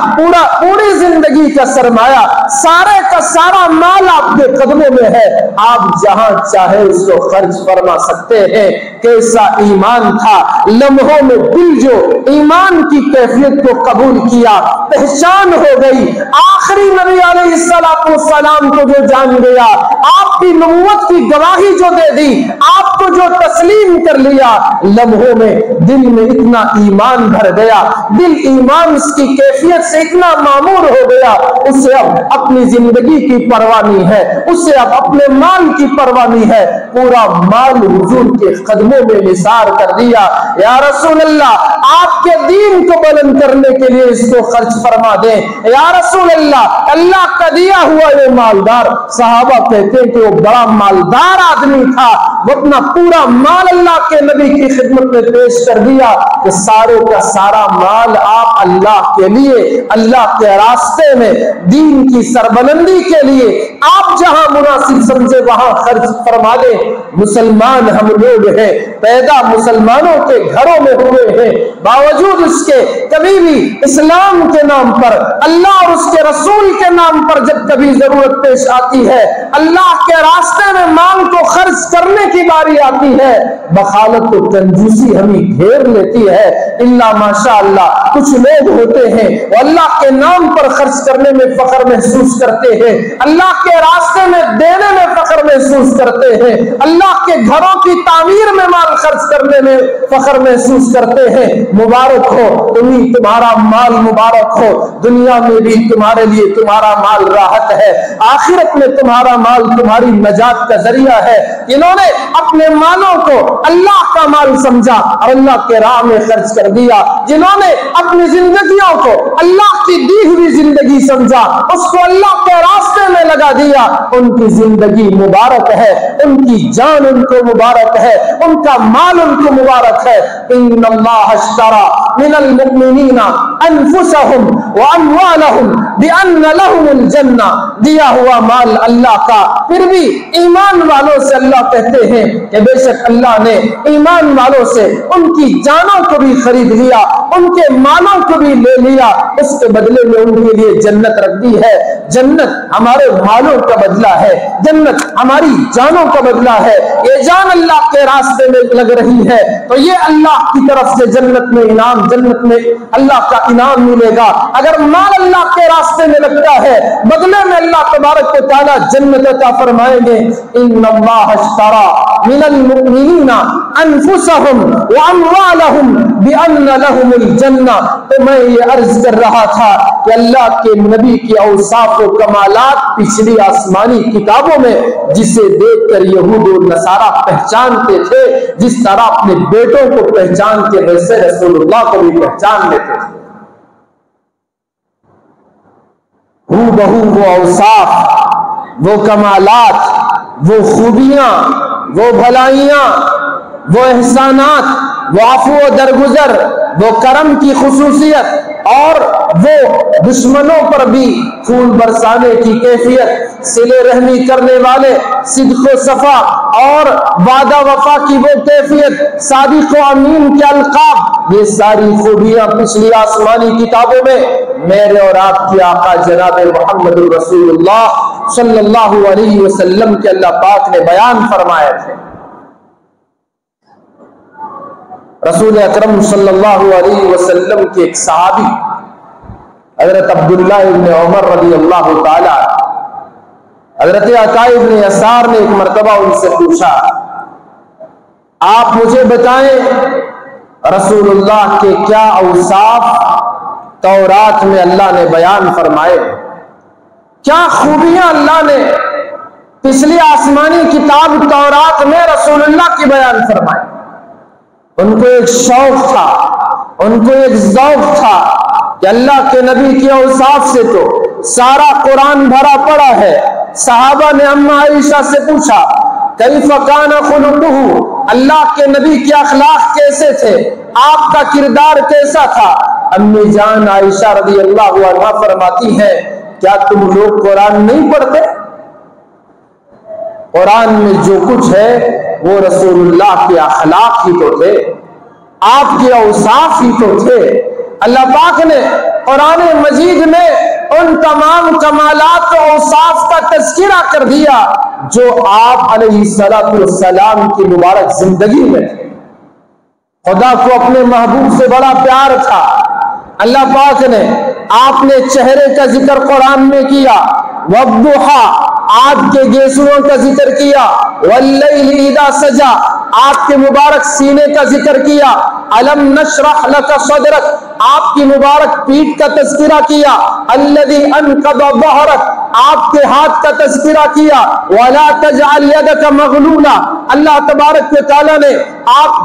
پوری زندگی کا سرمایہ، سارے کا سارا مال آپ کے قدموں میں ہے، آپ جہاں چاہے اس کو خرچ فرما سکتے ہیں۔ کیسا ایمان تھا، لمحوں میں دل جو ایمان کی کیفیت کو قبول کیا، پہچان ہو گئی۔ آخری نبی علیہ السلام کو جو جان گیا، آپ کی نبوت کی گواہی جو دے دی، آپ کو جو تسلیم کر لیا، لمحوں میں دل میں اتنا ایمان بھر گیا، دل ایمان اس کی کیفیت سے اتنا معمور ہو گیا، اسے اب اپنی زندگی کی پرواہ نہیں ہے، اسے اب اپنے مال کی پرواہ نہیں ہے، پورا مال حضور کے قدموں میں نثار کر دیا۔ یا رسول اللہ، آپ کے دین کو بلند کرنے کے لیے اس کو خرچ فرما دیں۔ یا رسول اللہ، اللہ کا دیا ہوا یہ مالدار، صحابہ کہتے ہیں کہ وہ بڑا مالدار آدمی تھا، وہ اپنا پورا مال اللہ کے نبی کی خدمت میں پیش کر دیا کہ سارے کا سارا مال آپ اللہ کے لیے، اللہ کے راستے میں، دین کی سربلندی کے لیے آپ جہاں مناسب سمجھے وہاں خرچ فرما دیں۔ مسلمان ہم لوگ ہیں، پیدا مسلمانوں کے گھروں میں ہوئے ہیں، باوجود اس کے کبھی بھی اسلام کے نام پر، اللہ اور اس کے رسول کے نام پر جب کبھی ضرورت پیش آتی ہے، اللہ کے راستے میں مال کو خرچ کرنے کی باری آتی ہے، بخالت و کنجوسی ہمیں گھیر لیتی ہے۔ اللہ ماشاء اللہ کچھ لوگ ہوتے ہیں وہ اللہ کے نام پر خرچ کرنے میں فخر محسوس کرتے ہیں، اللہ کے راستے میں دینے میں فخر محسوس کرتے ہیں، اللہ کے گھروں کی تعمیر میں مال خرچ کرنے میں فخر محسوس کرتے ہیں۔ مبارک ہو تمہیں، تمہارا مال مبارک ہو، دنیا میں بھی تمہارے لیے تمہارا مال راحت ہے، آخرت میں تمہارا مال تمہاری نجات کا ذریعہ ہے۔ انہوں نے اپنے مالوں کو اللہ کا مال سمجھا اور اللہ کے راہ میں خرچ کر دیا، جنہوں نے اپنی زندگیوں کو اللہ کی دی ہوئی زندگی سمجھا، اس کو اللہ کے راستے میں لگا دیا، ان کی زندگی مبارک ہے، ان کی جان ان کو مبارک ہے، ان کا مال ان کو مبارک ہے۔ ان اللہ اشترى من المؤمنین انفسهم واموالهم بان لهم الجنہ، دیا ہوا مال اللہ کا، پھر بھی ایمان والوں سے اللہ کہتے ہیں کہ بے شک اللہ نے ایمان والوں سے ان کی جانوں کو بھی خرید لیا، ان کے مالوں کو بھی لے لیا، اس کے بدلے میں ان کے لیے جنت رکھ دی ہے۔ جنت ہمارے مالوں کا بدلہ ہے، جنت ہماری جانوں کا بدلہ ہے۔ یہ جان اللہ کے راستے میں لگ رہی ہے تو یہ اللہ کی طرف سے جنت میں انعام، جنت میں اللہ کا انعام ملے گا۔ اگر مال اللہ کے راستے میں لگتا ہے، بدلے میں اللہ تبارک و تعالی جنت عطا فرمائیں گے۔ ان اللہ اشترى من المؤمنین انفسهم واموالهم بان لهم الجنہ۔ تو میں یہ عرض کر رہا تھا کہ اللہ کے نبی کی اوصاف و کمالات پچھلی آسمانی کتابوں میں جسے دیکھ کر یہود و نصارہ پہچانتے تھے، جس طرح اپنے بیٹوں کو پہچانتے ویسے رسول اللہ کو بھی پہچان لیتے تھے۔ ہو بہو وہ اوصاف، وہ کمالات، وہ خوبیاں، وہ بھلائیاں، وہ احسانات، وہ عفو و درگزر، وہ کرم کی خصوصیت اور وہ دشمنوں پر بھی خون برسانے کی کیفیت، صلہ رحمی کرنے والے، صدق و صفا اور وعدہ وفا کی وہ کیفیت، صادق و امین کے القاب، یہ ساری خوبیاں پچھلی آسمانی کتابوں میں میرے اور آپ کے آقا جناب محمد رسول اللہ صلی اللہ علیہ وسلم کے اللہ پاک نے بیان فرمائے تھے۔ رسول اکرم صلی اللہ علیہ وسلم کے ایک صحابی حضرت عبداللہ ابن عمر رضی اللہ تعالی، حضرت عطاء ابن یسار نے ایک مرتبہ ان سے پوچھا، آپ مجھے بتائیں رسول اللہ کے کیا اوصاف تورات میں اللہ نے بیان فرمائے، کیا خوبیاں اللہ نے پچھلی آسمانی کتاب تورات میں رسول اللہ کی بیان فرمائے۔ ان کو ایک شوق تھا، ان کو ایک ذوق تھا کہ اللہ کے نبی کے اوصاف سے تو سارا قرآن بھرا پڑا ہے۔ صحابہ نے اما عائشہ سے پوچھا کیف کان خلقہ، اللہ کے نبی کے اخلاق کیسے تھے، آپ کا کردار کیسا تھا؟ امی جان عائشہ رضی اللہ عنہا فرماتی ہے کیا تم لوگ قرآن نہیں پڑھتے؟ قرآن میں جو کچھ ہے وہ رسول اللہ کے اخلاق ہی تو تھے۔ آپ کے اوصاف ہی تو تھے۔ اللہ پاک نے قرآن مجید میں ان تمام کمالات و اوصاف کا تذکرہ کر دیا جو آپ علیہ السلام کی مبارک زندگی میں تھے۔ خدا کو اپنے محبوب سے بڑا پیار تھا۔ اللہ پاک نے آپ نے چہرے کا ذکر قرآن میں کیا، والضحیٰ آپ کے گیسوؤں کا ذکر کیا، واللیل اذا سجا آپ کے مبارک سینے کا ذکر کیا، الم نشرح لک صدرک آپ کی مبارک پیٹھ کا تذکرہ کیا، الذی انقض ظہرک آپ کے ہاتھ کا تذکرہ کیا، ولا تجعل یدک مغلولا اللہ تبارک و تعالی نے آپ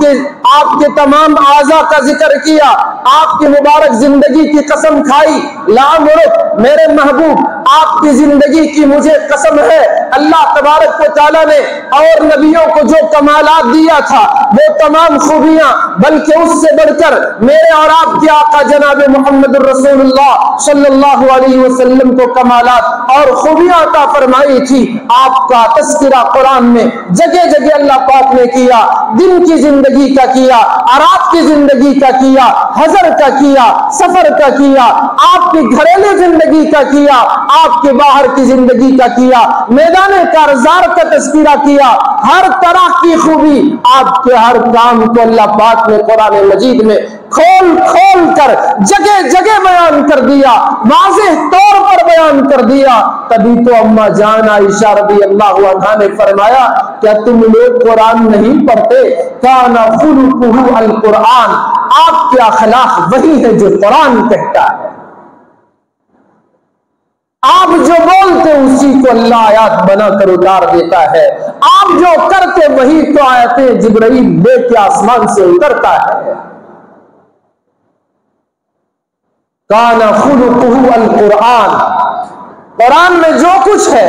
کے تمام اعضاء کا ذکر کیا، آپ کی مبارک زندگی کی قسم کھائی، لعمرک میرے محبوب آپ کی زندگی کی مجھے قسم ہے۔ اللہ تبارک و تعالی نے اور نبیوں کو جو کمالات دیا تھا وہ تمام خوبیاں، بلکہ اس سے بڑھ کر میرے اور آپ کے آقا جناب محمد الرسول اللہ صلی اللہ علیہ وسلم کو کمالات اور خوبیاں عطا فرمائی تھی۔ آپ کا تذکرہ قرآن میں جگہ جگہ اللہ پاک نے کیا، دن کی زندگی کا کیا، رات کی زندگی کا کیا، حضر کا کیا، سفر کا کیا، آپ کی گھریلو زندگی کا کیا، آپ کے باہر کی زندگی کا کیا، میدان کارزار کا تذکرہ کیا، ہر طرح کی خوبی آپ کے ہر کام کو اللہ پاک نے قرآن مجید میں کھول کھول کر جگہ جگہ بیان کر دیا، واضح طور پر بیان کر دیا۔ تبھی تو اما جان عائشہ رضی اللہ عنہا نے فرمایا کیا تم لوگ قرآن نہیں پڑھتے؟ کان خلقہ القرآن آپ کے اخلاق وہی ہے جو قرآن کہتا ہے۔ آپ جو بولتے اسی کو اللہ آیات بنا کر اتار دیتا ہے، آپ جو کرتے وہی تو آیتیں جبرائیل لے کے آسمان سے اترتا ہے۔ کان خلقہ القرآن قرآن میں جو کچھ ہے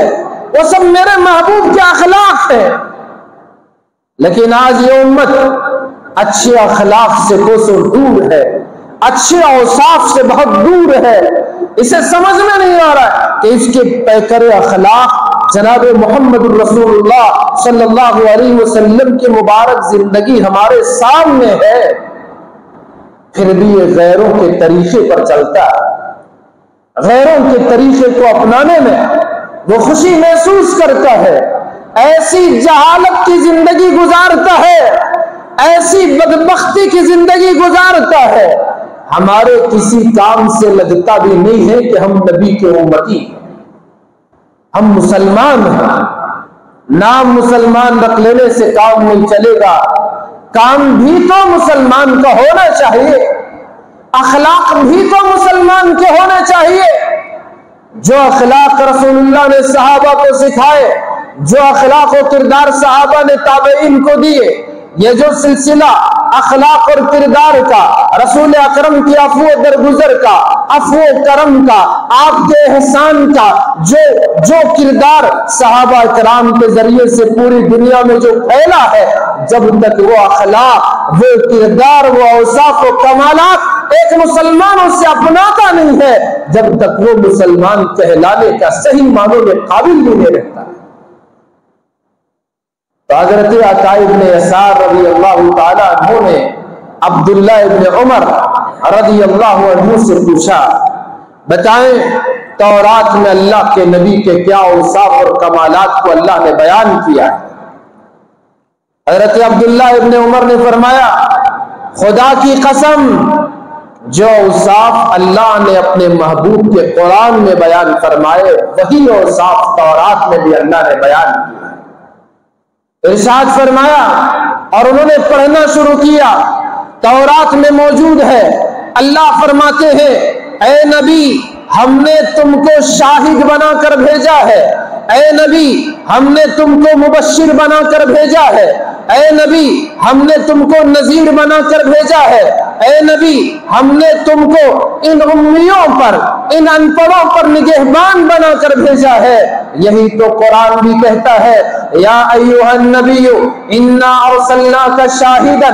وہ سب میرے محبوب کے اخلاق ہے، لیکن آج یہ امت اچھے اخلاق سے کوسوں دور ہے، اچھے اوصاف سے بہت دور ہے۔ اسے سمجھ میں نہیں آ رہا ہے کہ اس کے پیکر اخلاق جناب محمد الرسول اللہ صلی اللہ علیہ وسلم کی مبارک زندگی ہمارے سامنے ہے، پھر بھی یہ غیروں کے طریقے پر چلتا ہے، غیروں کے طریقے کو اپنانے میں وہ خوشی محسوس کرتا ہے، ایسی جہالت کی زندگی گزارتا ہے، ایسی بدبختی کی زندگی گزارتا ہے، ہمارے کسی کام سے لگتا بھی نہیں ہے کہ ہم نبی کے امتی ہیں، ہم مسلمان ہیں۔ نام مسلمان رکھ لینے سے کام نہیں چلے گا، کام بھی تو مسلمان کا ہونا چاہیے، اخلاق بھی تو مسلمان کے ہونے چاہیے۔ جو اخلاق رسول اللہ نے صحابہ کو سکھائے، جو اخلاق و کردار صحابہ نے تابعین کو دیے، یہ جو سلسلہ اخلاق اور کردار کا، رسول اکرم کی عفو درگزر کا، عفو کرم کا، آپ کے احسان کا، جو کردار صحابہ کرام کے ذریعے سے پوری دنیا میں جو پھیلا ہے، جب تک وہ اخلاق، وہ کردار، وہ اوصاف و کمالات ایک مسلمان اسے اپناتا نہیں ہے، جب تک وہ مسلمان کہلانے کا صحیح معنوں میں قابل نہیں رہتا۔ تو حضرت عطاء ابن یسار رضی اللہ تعالیٰ عنہ نے عبداللہ ابن عمر رضی اللہ عنہ سے پوچھا، بتائیں تورات میں اللہ کے نبی کے کیا اوصاف اور کمالات کو اللہ نے بیان کیا ہے؟ حضرت عبداللہ ابن عمر نے فرمایا، خدا کی قسم جو اوصاف اللہ نے اپنے محبوب کے قرآن میں بیان فرمائے وہی اوصاف تورات میں بھی اللہ نے بیان کیے۔ ارشاد فرمایا اور انہوں نے پڑھنا شروع کیا، تورات میں موجود ہے، اللہ فرماتے ہیں اے نبی ہم نے تم کو شاہد بنا کر بھیجا ہے، اے نبی ہم نے تم کو مبشر بنا کر بھیجا ہے، اے نبی ہم نے تم کو نذیر بنا کر بھیجا ہے، اے نبی ہم نے تم کو ان امیوں پر، ان ان پڑھوں پر نگہبان بنا کر بھیجا ہے۔ یہی تو قرآن بھی کہتا ہے، یا ایھا النبی انا ارسلناک شاہدا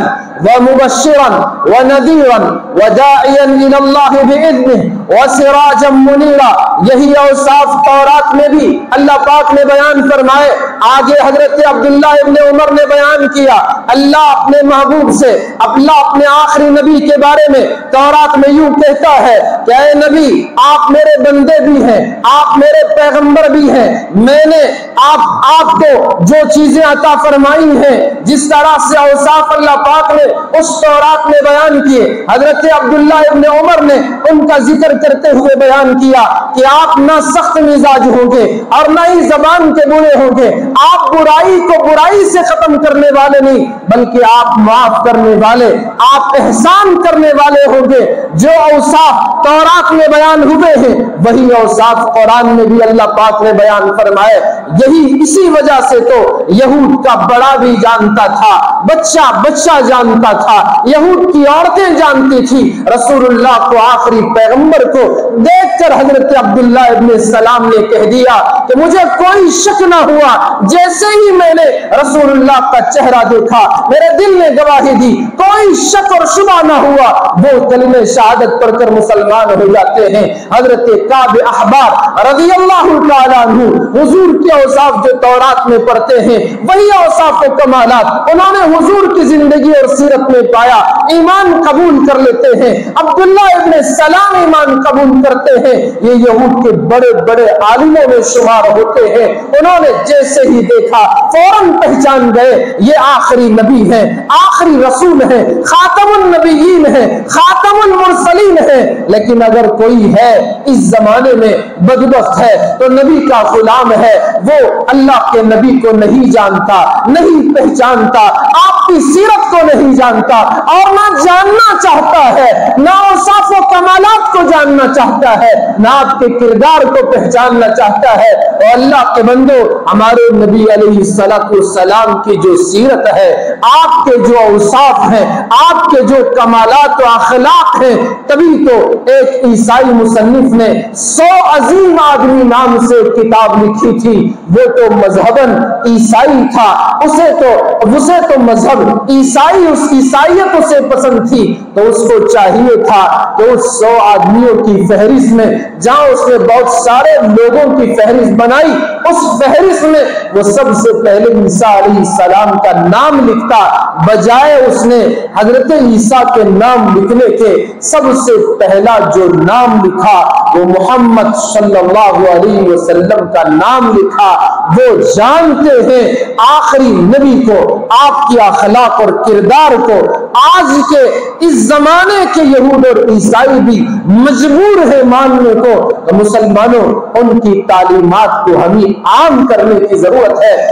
ومبشرا ونذيرا وداعيا الى اللہ باذنہ وسراجا منیرا. یہی اوصاف تورات میں بھی اللہ پاک نے بیان فرمائے. آگے حضرت عبداللہ ابن عمر نے بیان کیا اللہ اپنے محبوب سے اللہ اپنے آخری نبی کے بارے میں تورات میں یوں کہتا ہے کہ اے نبی آپ میرے بندے بھی ہیں, آپ میرے پیغمبر بھی ہیں, میں نے آپ کو جو چیزیں عطا فرمائی ہیں جس طرح سے اوصاف اللہ پاک نے اس تورات میں بیان کیے. حضرت عبداللہ ابن عمر نے ان کا ذکر کرتے ہوئے بیان کیا کہ آپ نہ سخت مزاج ہوں گے اور نہ ہی زبان کے برے ہوں گے, آپ برائی کو برائی سے ختم کرنے والے نہیں بلکہ آپ معاف کرنے والے, آپ احسان کرنے والے ہوں گے. جو اوصاف تورات میں بیان ہوئے ہیں وہی اوصاف قرآن میں بھی اللہ پاک نے بیان فرمائے. یہی اسی وجہ سے تو یہود کا بڑا بھی جانتا تھا, بچہ بچہ جانتا تھا, یہود کی عورتیں جانتی تھی رسول اللہ کو, آخری پیغمبر کو دیکھ کر حضرت عبداللہ ابن سلام نے کہہ دیا کہ مجھے کوئی شک نہ ہوا, جیسے ہی میں نے رسول اللہ کا چہرہ دیکھا میرے دل نے گواہی دی, کوئی شک اور شبہ نہ ہوا, وہ کلمہ شہادت پڑھ کر مسلمان ہو جاتے ہیں. حضرت کعب احبار رضی اللہ تعالیٰ عنہ حضور کے اوصاف جو تورات میں پڑھتے ہیں وہی اوصاف و کمالات انہوں نے حضور کی زندگی اور سیرت میں پایا, ایمان قبول کر لیتے ہیں. عبداللہ ابن سلام ایمان قبول کرتے ہیں, یہ یہود کے بڑے بڑے عالموں میں شمار ہوتے ہیں. انہوں نے جیسے ہی دیکھا فوراً پہچان گئے یہ آخری نبی ہے, آخری رسول ہے, خاتم النبیین ہے, خاتم المرسلین ہے. لیکن اگر کوئی ہے اس زمانے میں بدبخت ہے تو نبی کا غلام ہے, وہ اللہ کے نبی کو نہیں جانتا, نہیں پہچانتا, آپ کی سیرت کو نہیں جانتا اور نہ جاننا چاہتا ہے, نہ اوصاف و کمالات کو جاننا چاہتا ہے, نہ آپ کے کردار کو پہچاننا چاہتا ہے. اور اللہ کے بندو ہمارے نبی علیہ السلام کی جو سیرت ہے, آپ کے جو اوصاف ہیں, آپ کے جو کمالات و اخلاق ہیں, تبھی تو ایک عیسائی مصنف نے 100 عظیم آدمی نام سے کتاب لکھی تھی. وہ تو مذہباً عیسائی تھا, اسے تو مذہب عیسائی, اس عیسائیت اسے پسند تھی, تو اس کو چاہیے تھا کہ اس 100 آدمیوں کی فہرست میں جہاں اس نے بہت سارے لوگوں کی فہرست بنائی, اس فہرست میں وہ سب سے پہلے عیسیٰ علیہ السلام کا نام لکھتا, بجائے اس نے حضرت عیسیٰ کے نام لکھنے کے سب سے پہلا جو نام لکھا وہ محمد صلی اللہ علیہ وسلم کا نام لکھا. وہ جانتے ہیں آخری نبی کو, آپ کی اخلاق اور کردار کو آج کے اس زمانے کے یہود اور عیسائی بھی مجبور ہے ماننے کو. مسلمانوں ان کی تعلیمات کو ہمیں عام کرنے کی ضرورت ہے.